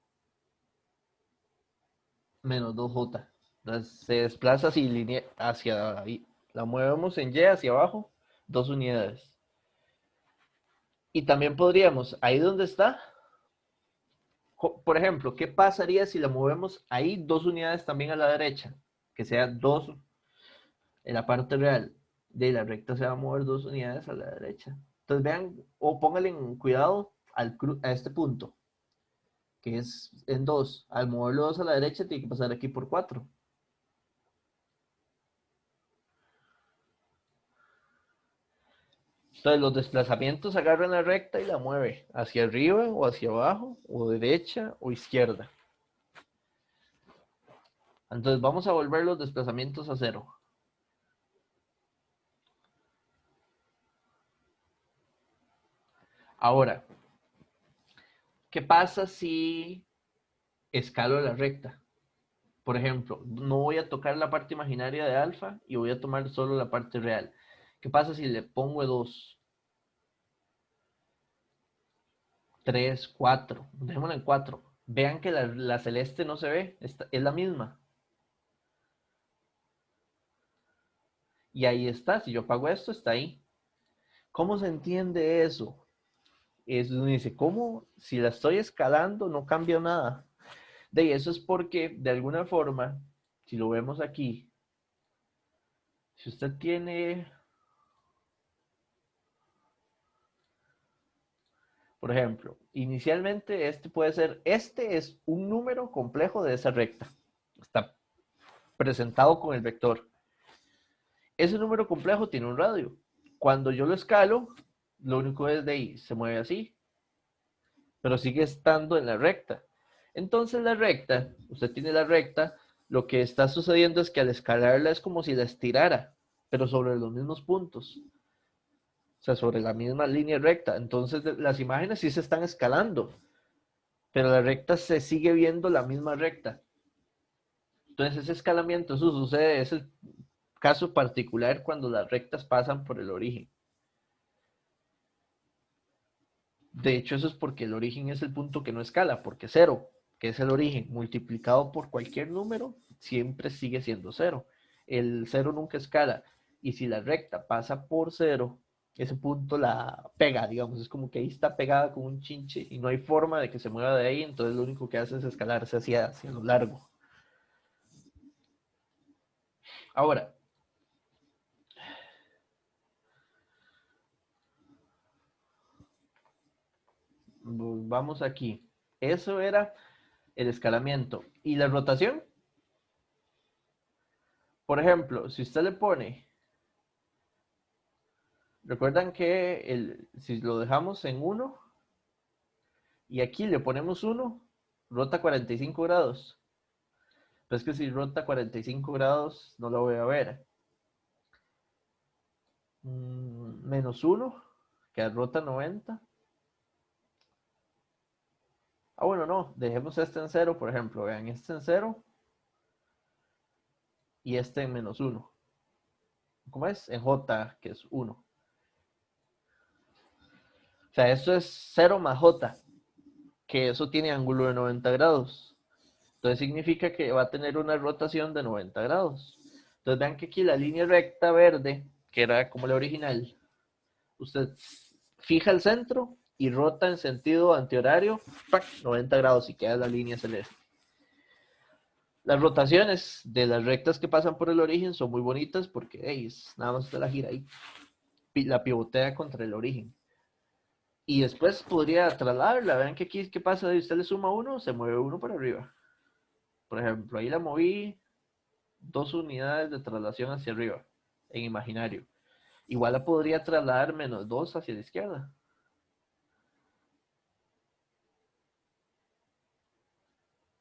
menos 2j. Entonces se desplaza así hacia ahí. La movemos en Y hacia abajo, 2 unidades. Y también podríamos, ahí donde está, por ejemplo, ¿qué pasaría si la movemos ahí 2 unidades también a la derecha? Que sea 2 en la parte real. De la recta se va a mover 2 unidades a la derecha. Entonces vean, o pónganle en cuidado a este punto, que es en 2. Al moverlo 2 a la derecha, tiene que pasar aquí por 4. Entonces los desplazamientos agarran la recta y la mueve hacia arriba o hacia abajo o derecha o izquierda. Entonces vamos a volver los desplazamientos a 0. Ahora, ¿qué pasa si escalo la recta? Por ejemplo, no voy a tocar la parte imaginaria de alfa y voy a tomar solo la parte real. ¿Qué pasa si le pongo 2, 3, 4? Dejémoslo en 4. Vean que la celeste no se ve, es la misma. Y ahí está, si yo apago esto, está ahí. ¿Cómo se entiende eso? Eso dice, ¿cómo? Si la estoy escalando no cambia nada. De eso es porque, de alguna forma, si lo vemos aquí, si usted tiene, por ejemplo, inicialmente este es un número complejo de esa recta. Está presentado con el vector. Ese número complejo tiene un radio. Cuando yo lo escalo, lo único es de ahí, se mueve así, pero sigue estando en la recta. Entonces la recta, usted tiene la recta, lo que está sucediendo es que al escalarla es como si la estirara, pero sobre los mismos puntos. o sea, sobre la misma línea recta. Entonces las imágenes sí se están escalando, pero la recta se sigue viendo la misma recta. Entonces ese escalamiento, eso sucede, es el caso particular cuando las rectas pasan por el origen. De hecho, eso es porque el origen es el punto que no escala, porque cero, que es el origen, multiplicado por cualquier número, siempre sigue siendo cero. El cero nunca escala. Y si la recta pasa por cero, ese punto la pega, digamos, es como que ahí está pegada con un chinche y no hay forma de que se mueva de ahí, entonces lo único que hace es escalarse hacia lo largo. Ahora, vamos aquí. Eso era el escalamiento. ¿Y la rotación? Por ejemplo, si usted le pone, recuerdan que si lo dejamos en uno y aquí le ponemos uno, rota 45 grados. Pero es que si rota 45 grados, no lo voy a ver. Menos uno, que rota 90. Ah, bueno, no, dejemos este en cero, por ejemplo. Vean, este en cero y este en menos uno. ¿Cómo es? En J, que es 1. O sea, esto es 0 más J, que eso tiene ángulo de 90 grados. Entonces significa que va a tener una rotación de 90 grados. Entonces vean que aquí la línea recta verde, que era como la original, usted fija el centro y rota en sentido antihorario, ¡pac! 90 grados y queda la línea celeste. Las rotaciones de las rectas que pasan por el origen son muy bonitas porque hey, nada más usted la gira ahí, la pivotea contra el origen. Y después podría trasladarla. Vean que aquí, ¿qué pasa? Si usted le suma uno, se mueve uno para arriba. Por ejemplo, ahí la moví 2 unidades de traslación hacia arriba, en imaginario. Igual la podría trasladar menos 2 hacia la izquierda.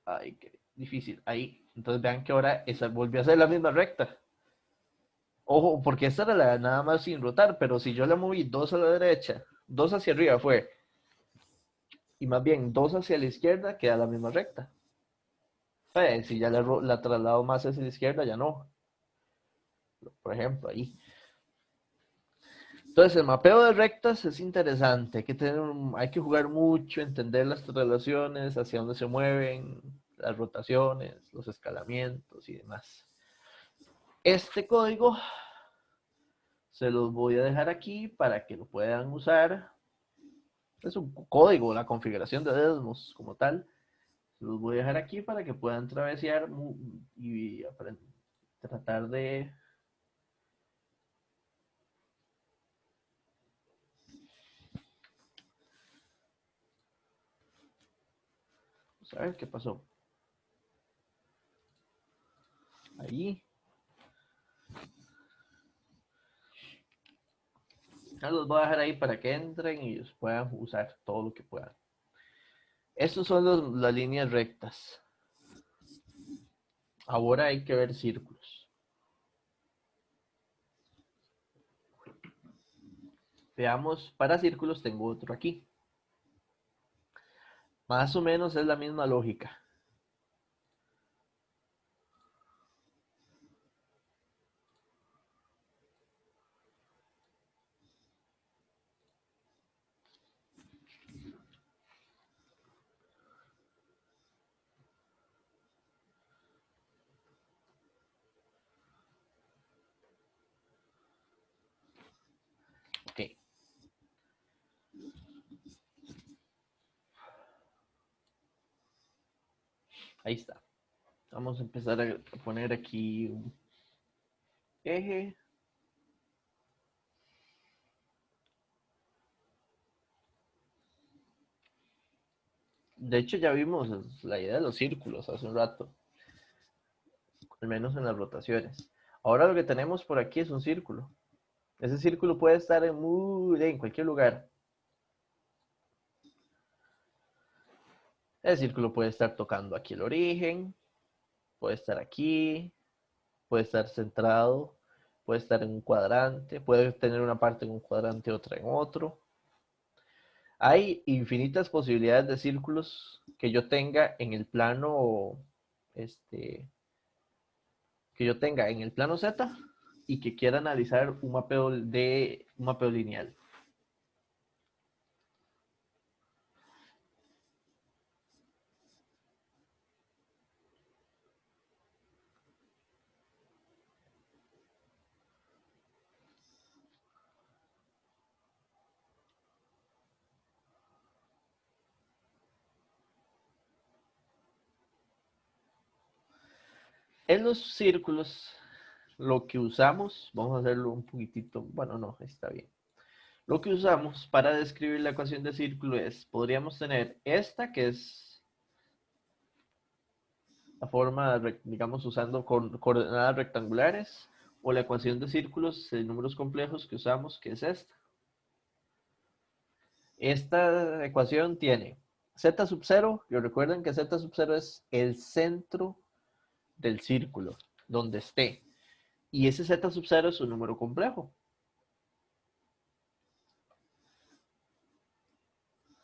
Ay, qué difícil. Ahí. Entonces vean que ahora esa volvió a ser la misma recta. Ojo, porque esta era la nada más sin rotar, pero si yo la moví 2 a la derecha, 2 hacia arriba fue, y más bien 2 hacia la izquierda, queda la misma recta. Si ya la traslado más hacia la izquierda, ya no. Por ejemplo, ahí. Entonces, el mapeo de rectas es interesante. Hay que jugar mucho, entender las relaciones, hacia dónde se mueven, las rotaciones, los escalamientos y demás. Este código se los voy a dejar aquí para que lo puedan usar. Es un código, la configuración de Desmos como tal. Se los voy a dejar aquí para que puedan travesear y tratar de... Vamos a ver qué pasó. Ahí. Ya los voy a dejar ahí para que entren y puedan usar todo lo que puedan. Estos son las líneas rectas. Ahora hay que ver círculos. Veamos, para círculos tengo otro aquí. Más o menos es la misma lógica. Ok. Ahí está. Vamos a empezar a poner aquí un eje. De hecho, ya vimos la idea de los círculos hace un rato, al menos en las rotaciones. Ahora lo que tenemos por aquí es un círculo. Ese círculo puede estar en cualquier lugar. El círculo puede estar tocando aquí el origen, puede estar aquí, puede estar centrado, puede estar en un cuadrante, puede tener una parte en un cuadrante y otra en otro. Hay infinitas posibilidades de círculos que yo tenga en el plano, que yo tenga en el plano Z y que quiera analizar un mapeo lineal. En los círculos, lo que usamos, vamos a hacerlo un poquitito, bueno, no, está bien. Lo que usamos para describir la ecuación de círculo es, podríamos tener esta, que es la forma, digamos, usando coordenadas rectangulares, o la ecuación de círculos de números complejos que usamos, que es esta. Esta ecuación tiene z sub 0, y recuerden que z sub 0 es el centro del círculo, donde esté. Y ese z sub 0 es un número complejo.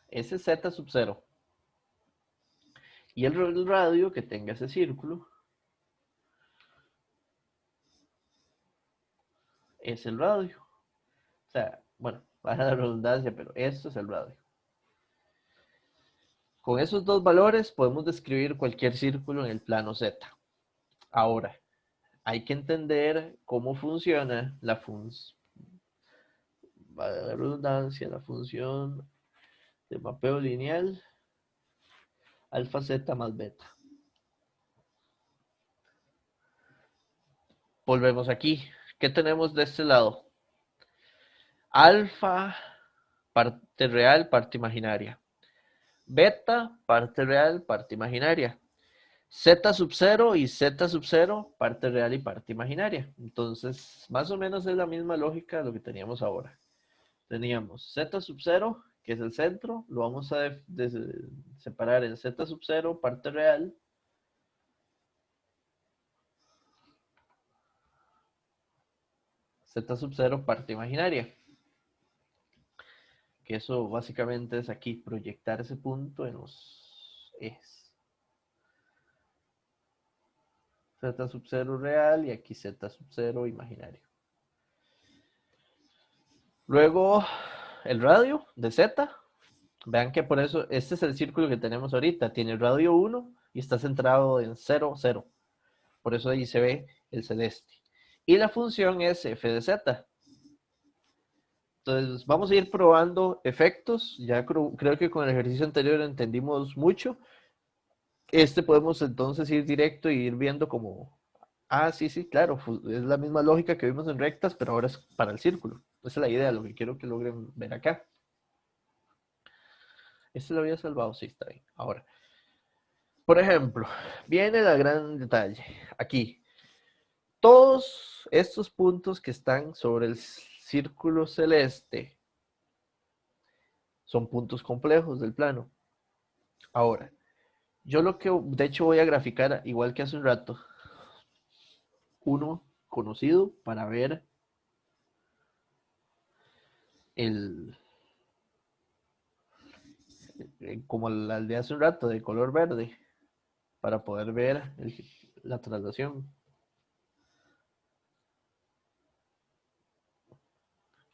Ese es z sub 0. Y el radio que tenga ese círculo es el radio. O sea, bueno, baja la redundancia, pero esto es el radio. Con esos dos valores podemos describir cualquier círculo en el plano Z. Ahora, hay que entender cómo funciona la redundancia, la función de mapeo lineal alfa Z más beta. Volvemos aquí. ¿Qué tenemos de este lado? Alfa, parte real, parte imaginaria. Beta, parte real, parte imaginaria. Z sub 0 y Z sub 0, parte real y parte imaginaria. Entonces, más o menos es la misma lógica de lo que teníamos ahora. Teníamos Z sub 0, que es el centro, lo vamos a separar en Z sub 0, parte real, Z sub 0, parte imaginaria. Que eso básicamente es aquí, proyectar ese punto en los ejes. Z sub 0 real y aquí Z sub 0 imaginario. Luego, el radio de Z. Vean que por eso, este es el círculo que tenemos ahorita. Tiene radio 1 y está centrado en 0, 0. Por eso ahí se ve el celeste. Y la función es f de z. Entonces, vamos a ir probando efectos. Ya creo que con el ejercicio anterior entendimos mucho. Podemos entonces ir directo y ir viendo como, sí, claro, es la misma lógica que vimos en rectas, pero ahora es para el círculo. Esa es la idea, lo que quiero que logren ver acá. Lo había salvado, sí, está bien. Ahora, por ejemplo, viene el gran detalle. Aquí, todos estos puntos que están sobre el círculo celeste son puntos complejos del plano. Ahora, yo de hecho voy a graficar igual que hace un rato, uno conocido para ver el, como el de hace un rato, de color verde, para poder ver la traslación.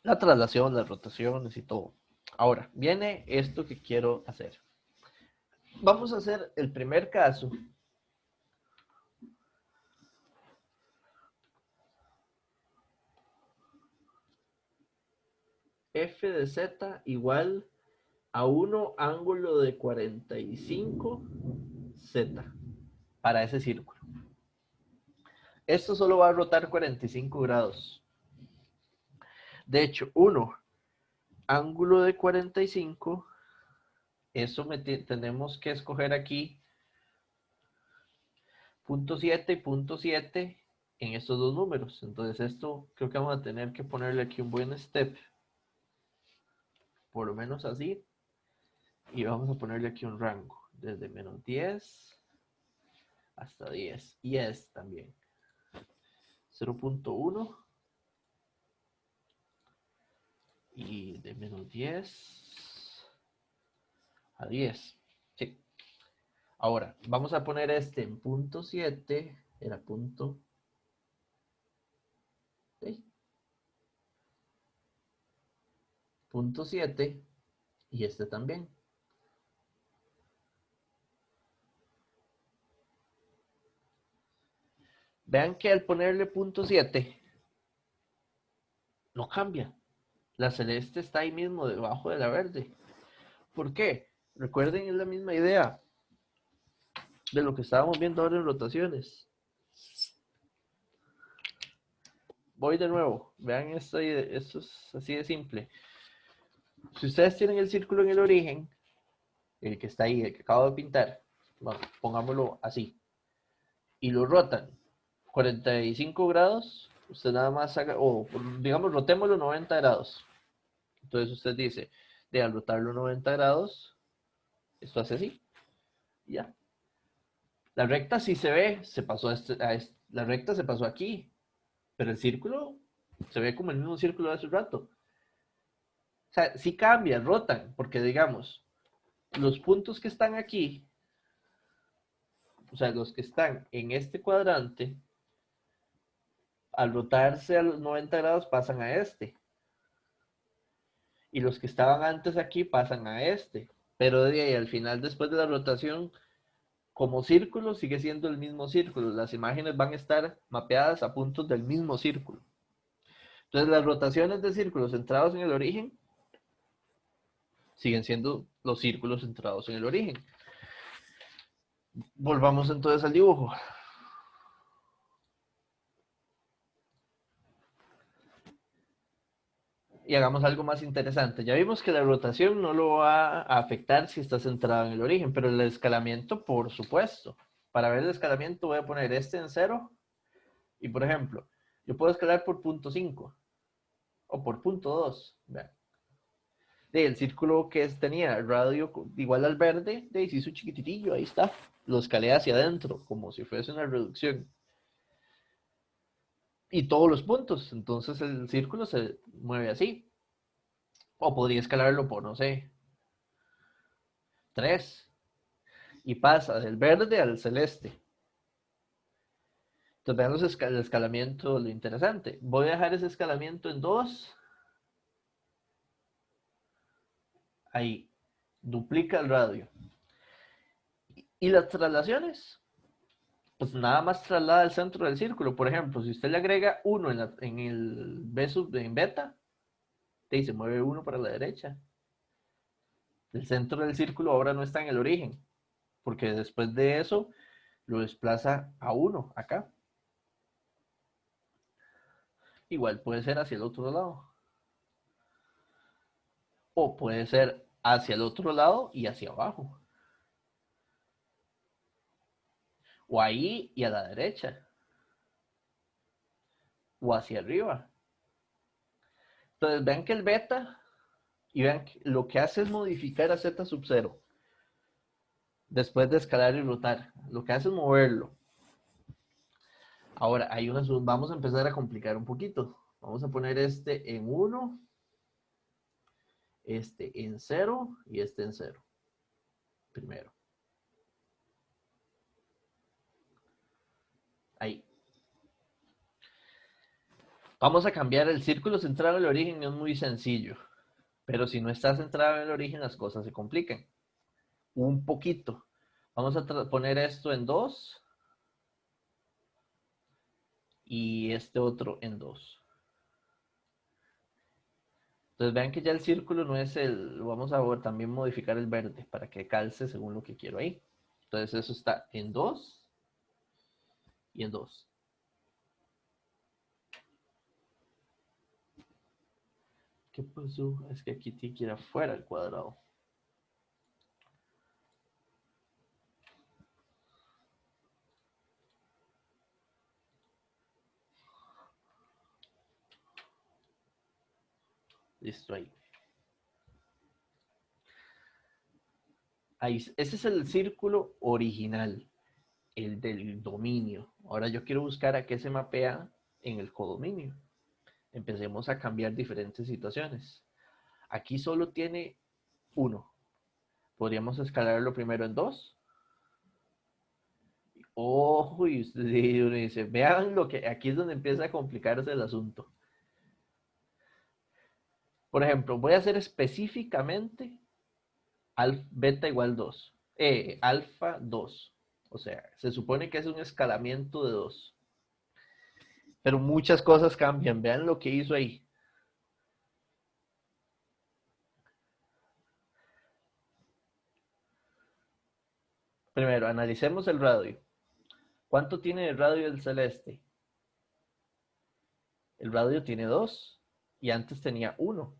La traslación, las rotaciones y todo. Ahora, viene esto que quiero hacer. Vamos a hacer el primer caso. F de z igual a 1 ángulo de 45 z para ese círculo. Esto solo va a rotar 45 grados. De hecho, 1 ángulo de 45, eso tenemos que escoger aquí punto 7 y punto 7 en estos dos números. Entonces esto creo que vamos a tener que ponerle aquí un buen step, por lo menos así, y vamos a ponerle aquí un rango desde menos 10 hasta 10 y es también 0.1 y de menos 10 a 10. Sí. Ahora, vamos a poner este en punto 7. Era punto... ¿sí? Punto 7 y este también. Vean que al ponerle punto 7 no cambia. La celeste está ahí mismo debajo de la verde. ¿Por qué? Recuerden, es la misma idea de lo que estábamos viendo ahora en rotaciones. Voy de nuevo. Vean esto es así de simple. Si ustedes tienen el círculo en el origen, el que está ahí, el que acabo de pintar, bueno, pongámoslo así, y lo rotan 45 grados, usted nada más haga, o digamos, rotémoslo 90 grados. Entonces usted dice, de al rotarlo 90 grados, esto hace así, y ya. La recta sí se ve, se pasó la recta se pasó aquí, pero el círculo se ve como el mismo círculo de hace un rato. O sea, sí cambia, rotan, porque digamos, los puntos que están aquí, o sea, los que están en este cuadrante, al rotarse a los 90 grados pasan a este. Y los que estaban antes aquí pasan a este. Pero de ahí al final, después de la rotación, como círculo, sigue siendo el mismo círculo. Las imágenes van a estar mapeadas a puntos del mismo círculo. Entonces, las rotaciones de círculos centrados en el origen siguen siendo los círculos centrados en el origen. Volvamos entonces al dibujo. Y hagamos algo más interesante. Ya vimos que la rotación no lo va a afectar si está centrado en el origen, pero el escalamiento, por supuesto. Para ver el escalamiento voy a poner este en 0 y, por ejemplo, yo puedo escalar por punto 5 o por punto 2. Vean. El círculo que tenía radio igual al verde, se hizo chiquititillo, ahí está. Lo escalé hacia adentro, como si fuese una reducción. Y todos los puntos, entonces el círculo se mueve así. O podría escalarlo por, no sé, 3. Y pasa del verde al celeste. Entonces vean el escalamiento, lo interesante. Voy a dejar ese escalamiento en 2. Ahí. Duplica el radio. Y las traslaciones, pues nada más traslada al centro del círculo. Por ejemplo, si usted le agrega 1 en el en beta, se mueve 1 para la derecha. El centro del círculo ahora no está en el origen, porque después de eso lo desplaza a 1 acá. Igual puede ser hacia el otro lado. O puede ser hacia el otro lado y hacia abajo. O ahí y a la derecha. O hacia arriba. Entonces vean que el beta, y vean que lo que hace es modificar a z sub 0. Después de escalar y rotar. Lo que hace es moverlo. Ahora, vamos a empezar a complicar un poquito. Vamos a poner este en 1, este en 0 y este en 0. Primero. Ahí. Vamos a cambiar el círculo centrado en el origen, es muy sencillo. Pero si no está centrado en el origen, las cosas se complican. Un poquito. Vamos a poner esto en 2 y este otro en 2. Entonces vean que ya el círculo no es vamos a también modificar el verde para que calce según lo que quiero ahí. Entonces eso está en 2 y en 2. ¿Qué pasó? Es que aquí tiene que ir afuera el cuadrado. Listo ahí. Ahí. Ese es el círculo original, el del dominio. Ahora yo quiero buscar a qué se mapea en el codominio. Empecemos a cambiar diferentes situaciones. Aquí solo tiene 1. Podríamos escalarlo primero en 2. Ojo, y usted dice, vean lo que aquí es donde empieza a complicarse el asunto. Por ejemplo, voy a hacer específicamente beta igual 2. Alfa 2. O sea, se supone que es un escalamiento de 2. Pero muchas cosas cambian. Vean lo que hizo ahí. Primero, analicemos el radio. ¿Cuánto tiene el radio del celeste? El radio tiene 2 y antes tenía 1.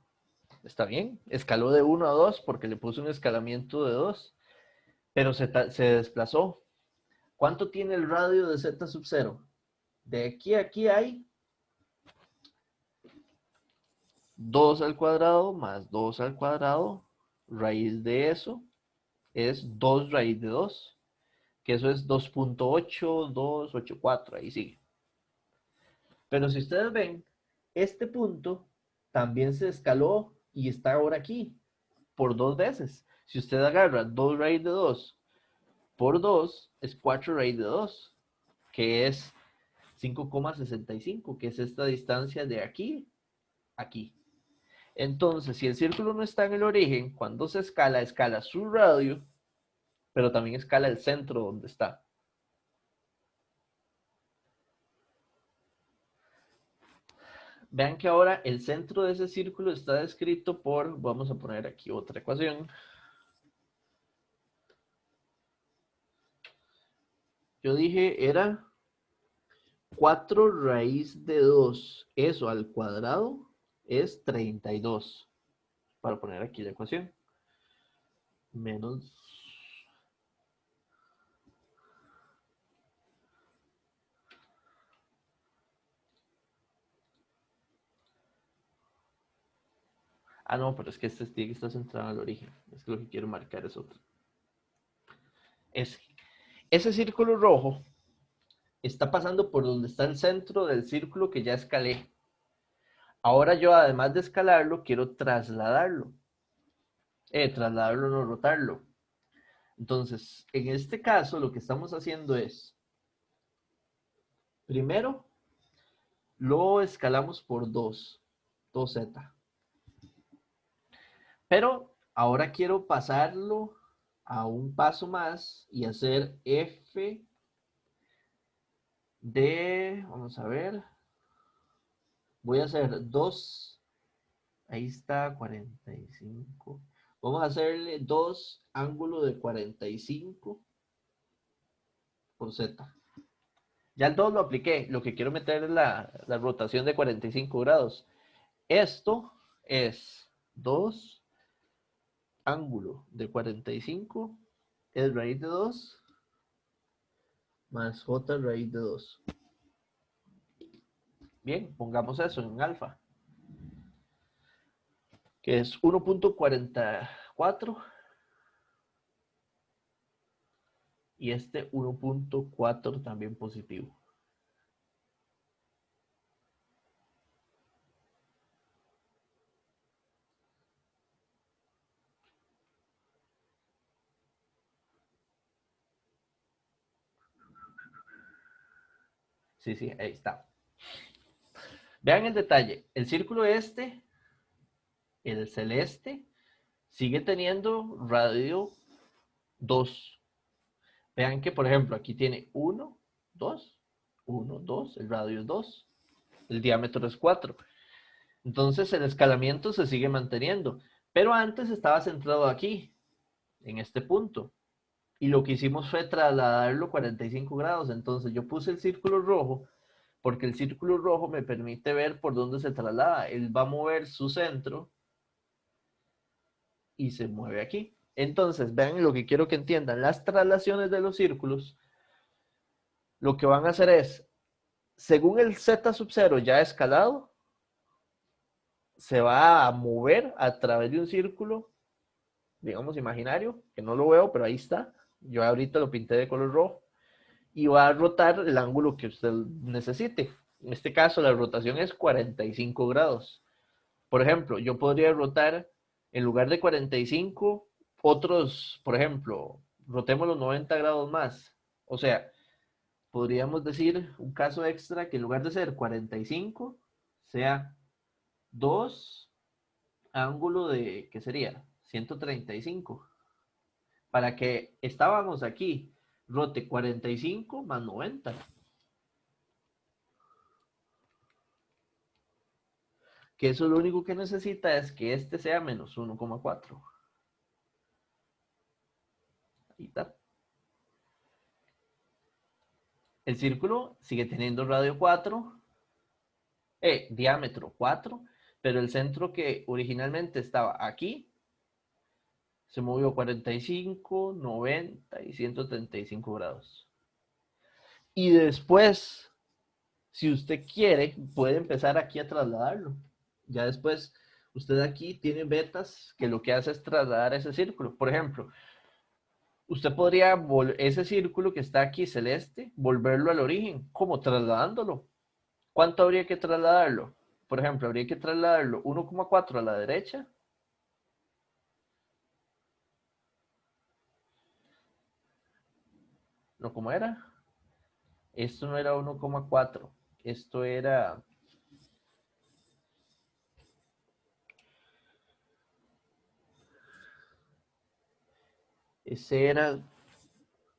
Está bien, escaló de 1 a 2 porque le puso un escalamiento de 2, pero se desplazó. ¿Cuánto tiene el radio de Z sub 0? De aquí a aquí hay 2 al cuadrado más 2 al cuadrado. Raíz de eso es 2 raíz de 2, que eso es 2.8284, ahí sigue. Pero si ustedes ven, este punto también se escaló y está ahora aquí por 2 veces. Si usted agarra 2 raíz de 2 por 2, es 4 raíz de 2, que es 5,65, que es esta distancia de aquí a aquí. Entonces, si el círculo no está en el origen, cuando se escala, escala su radio, pero también escala el centro donde está. Vean que ahora el centro de ese círculo está descrito por, vamos a poner aquí otra ecuación. Yo dije era 4 raíz de 2, eso al cuadrado es 32. Para poner aquí la ecuación. Menos... Ah, no, pero es que este tiene que estar centrado al origen. Es que lo que quiero marcar es otro. Ese círculo rojo está pasando por donde está el centro del círculo que ya escalé. Ahora yo, además de escalarlo, quiero trasladarlo. Trasladarlo, no rotarlo. Entonces, en este caso, lo que estamos haciendo es, primero, lo escalamos por 2, 2z. Pero ahora quiero pasarlo a un paso más y hacer f de, vamos a ver, voy a hacer 2, ahí está 45, vamos a hacerle 2 ángulo de 45 por z. Ya el 2 lo apliqué, lo que quiero meter es la rotación de 45 grados. Esto es 2 ángulo de 45 es raíz de 2 más j raíz de 2. Bien, pongamos eso en alfa, que es 1.44 y este 1.4 también positivo. Sí, sí, ahí está. Vean el detalle. El círculo este, el celeste, sigue teniendo radio 2. Vean que, por ejemplo, aquí tiene 1, 2, 1, 2, el radio es 2, el diámetro es 4. Entonces el escalamiento se sigue manteniendo. Pero antes estaba centrado aquí, en este punto. Y lo que hicimos fue trasladarlo 45 grados. Entonces yo puse el círculo rojo porque el círculo rojo me permite ver por dónde se traslada. Él va a mover su centro y se mueve aquí. Entonces, vean lo que quiero que entiendan. Las traslaciones de los círculos, lo que van a hacer es, según el z sub 0 ya escalado, se va a mover a través de un círculo, digamos imaginario, que no lo veo, pero ahí está. Yo ahorita lo pinté de color rojo. Y va a rotar el ángulo que usted necesite. En este caso, la rotación es 45 grados. Por ejemplo, yo podría rotar En lugar de 45, otros, por ejemplo, rotemos los 90 grados más. O sea, podríamos decir un caso extra que en lugar de ser 45, sea 2 ángulo de, ¿qué sería? 135. Para que estábamos aquí, rote 45 más 90. Que eso lo único que necesita es que este sea menos 1,4. Ahí está. El círculo sigue teniendo radio 4, diámetro 4, pero el centro que originalmente estaba aquí se movió 45, 90 y 135 grados. Y después, si usted quiere, puede empezar aquí a trasladarlo. Ya después, usted aquí tiene vetas que lo que hace es trasladar ese círculo. Por ejemplo, usted podría ese círculo que está aquí celeste, volverlo al origen, como trasladándolo. ¿Cuánto habría que trasladarlo? Por ejemplo, habría que trasladarlo 1,4 a la derecha. ¿No cómo era? Esto no era 1,4. Esto era... Ese era...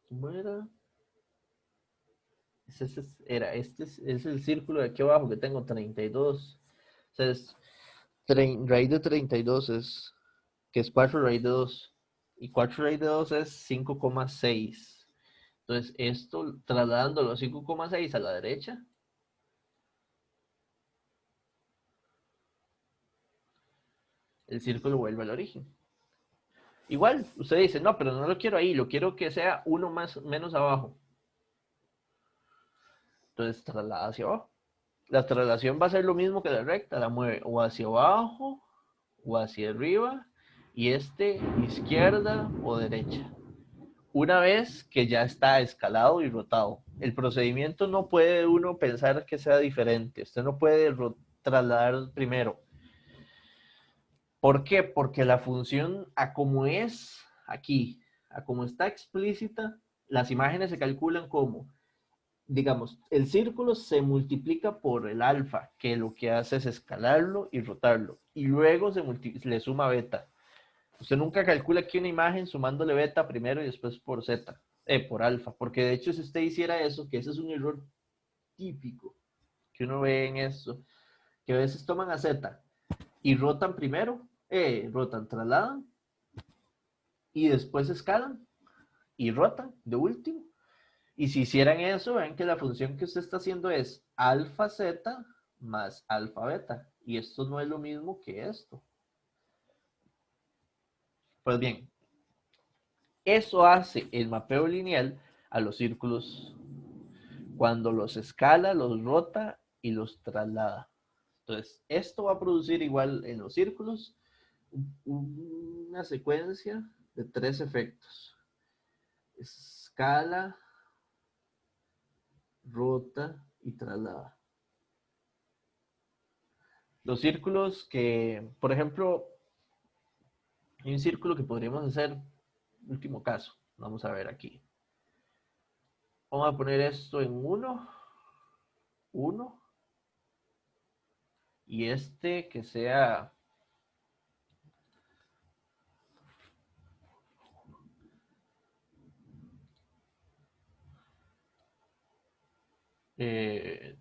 ¿Cómo era? Este es el círculo de aquí abajo que tengo, 32. O sea, raíz de 32 es... Que es 4 raíz de 2. Y 4 raíz de 2 es 5,6. Entonces, esto trasladándolo a 5,6 a la derecha, el círculo vuelve al origen. Igual, usted dice, no, pero no lo quiero ahí, lo quiero que sea uno más, menos abajo. Entonces traslada hacia abajo. La traslación va a ser lo mismo que la recta, la mueve o hacia abajo o hacia arriba y izquierda o derecha. Una vez que ya está escalado y rotado. El procedimiento no puede uno pensar que sea diferente. Usted no puede trasladar primero. ¿Por qué? Porque la función a como es aquí, a como está explícita, las imágenes se calculan como, digamos, el círculo se multiplica por el alfa, que lo que hace es escalarlo y rotarlo, y luego le suma beta. Usted nunca calcula aquí una imagen sumándole beta primero y después por zeta, por alfa, porque de hecho si usted hiciera eso, que ese es un error típico que uno ve en esto, que a veces toman a zeta y rotan primero, trasladan y después escalan y rotan de último. Y si hicieran eso, ven que la función que usted está haciendo es alfa z más alfa beta. Y esto no es lo mismo que esto. Pues bien, eso hace el mapeo lineal a los círculos cuando los escala, los rota y los traslada. Entonces, esto va a producir igual en los círculos una secuencia de 3 efectos. Escala, rota y traslada. Los círculos que, por ejemplo, hay un círculo que podríamos hacer, último caso, vamos a ver aquí. Vamos a poner esto en 1, 1, y que sea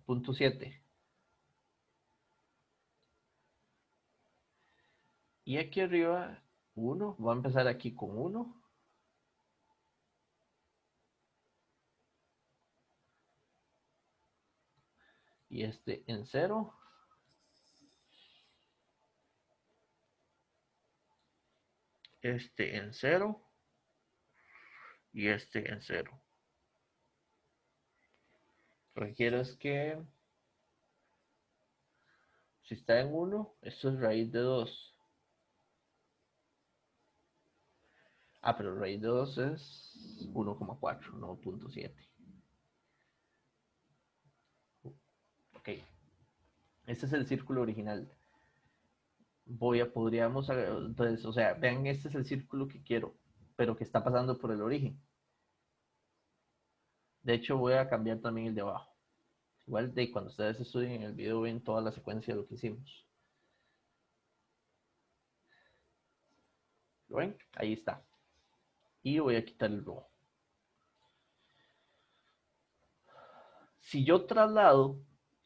punto 7. Y aquí arriba, 1, voy a empezar aquí con 1. Y en 0. En 0. Y en 0. Lo que quiero es que, si está en 1, esto es raíz de 2. Ah, pero raíz de 2 es 1,4, no 0,7. Ok. Este es el círculo original. podríamos, entonces, o sea, vean, este es el círculo que quiero, pero que está pasando por el origen. De hecho, voy a cambiar también el de abajo. Igual de cuando ustedes estudien en el video ven toda la secuencia de lo que hicimos. ¿Lo ven? Ahí está. Y voy a quitar el rojo. Si yo traslado,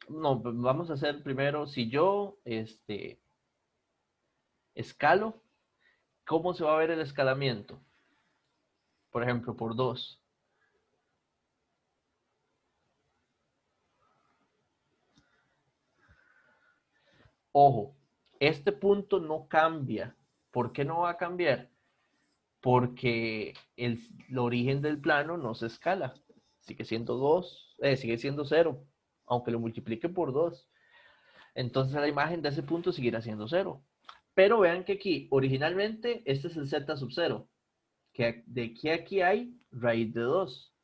no, vamos a hacer primero, si yo escalo, ¿cómo se va a ver el escalamiento? Por ejemplo, por 2. Ojo, este punto no cambia. ¿Por qué no va a cambiar? Porque el origen del plano no se escala. Sigue siendo 2, sigue siendo 0, aunque lo multiplique por 2. Entonces la imagen de ese punto seguirá siendo 0. Pero vean que aquí, originalmente, este es el z sub 0. Que de aquí a aquí hay raíz de 2.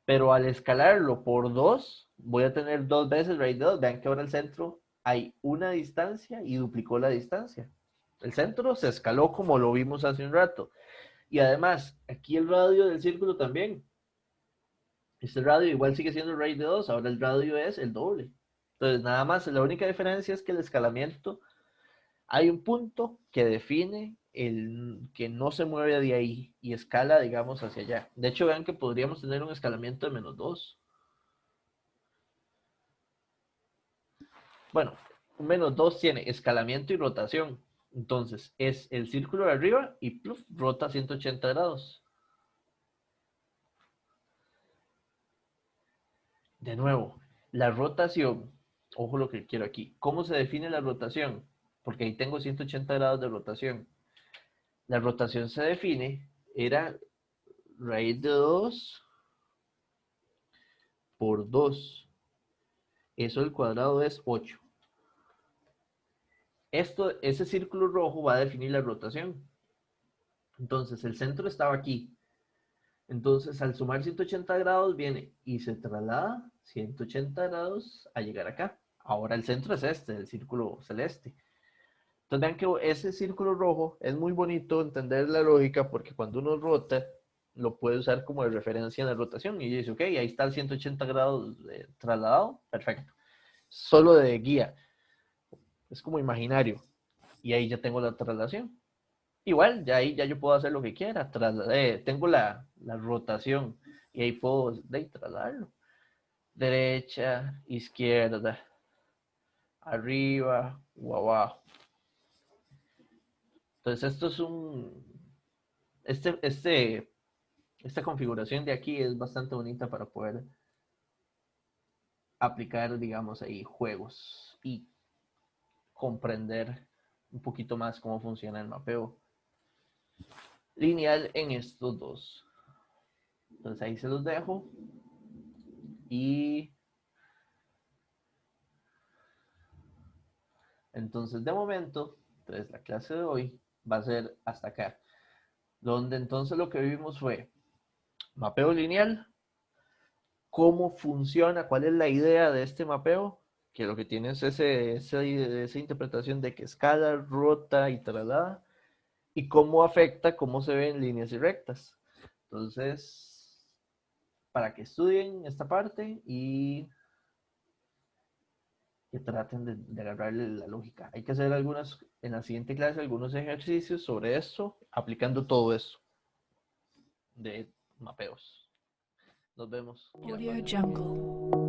Pero al escalarlo por 2, voy a tener 2 veces raíz de 2. Vean que ahora el centro hay una distancia y duplicó la distancia. El centro se escaló como lo vimos hace un rato. Y además, aquí el radio del círculo también. Este radio igual sigue siendo raíz de 2, ahora el radio es el doble. Entonces, nada más, la única diferencia es que el escalamiento, hay un punto que define el que no se mueve de ahí y escala, digamos, hacia allá. De hecho, vean que podríamos tener un escalamiento de menos 2. Bueno, un menos 2 tiene escalamiento y rotación. Entonces, es el círculo de arriba y pluf, rota 180 grados. De nuevo, la rotación, ojo lo que quiero aquí. ¿Cómo se define la rotación? Porque ahí tengo 180 grados de rotación. La rotación se define, era raíz de 2 por 2. Eso al cuadrado es 8. Ese círculo rojo va a definir la rotación. Entonces, el centro estaba aquí. Entonces, al sumar 180 grados, viene y se traslada 180 grados a llegar acá. Ahora el centro es este, el círculo celeste. Entonces vean que ese círculo rojo es muy bonito entender la lógica porque cuando uno rota, lo puede usar como de referencia en la rotación y dice, ok, ahí está el 180 grados trasladado, perfecto. Solo de guía, es como imaginario y ahí ya tengo la traslación. Igual, ya ahí ya yo puedo hacer lo que quiera, tengo la rotación y ahí puedo trasladarlo. Derecha, izquierda, arriba o abajo. Entonces esto es esta configuración de aquí es bastante bonita para poder aplicar, digamos, ahí juegos y comprender un poquito más cómo funciona el mapeo lineal en estos dos. Entonces ahí se los dejo y entonces de momento, entonces la clase de hoy va a ser hasta acá, donde entonces lo que vimos fue mapeo lineal, cómo funciona, cuál es la idea de este mapeo, que lo que tiene es esa interpretación de que escala, rota y traslada, y cómo afecta, cómo se ven líneas y rectas. Entonces, para que estudien esta parte y que traten de agarrarle la lógica. Hay que hacer en la siguiente clase, algunos ejercicios sobre esto, aplicando todo esto de mapeos. Nos vemos. Audio Jungle.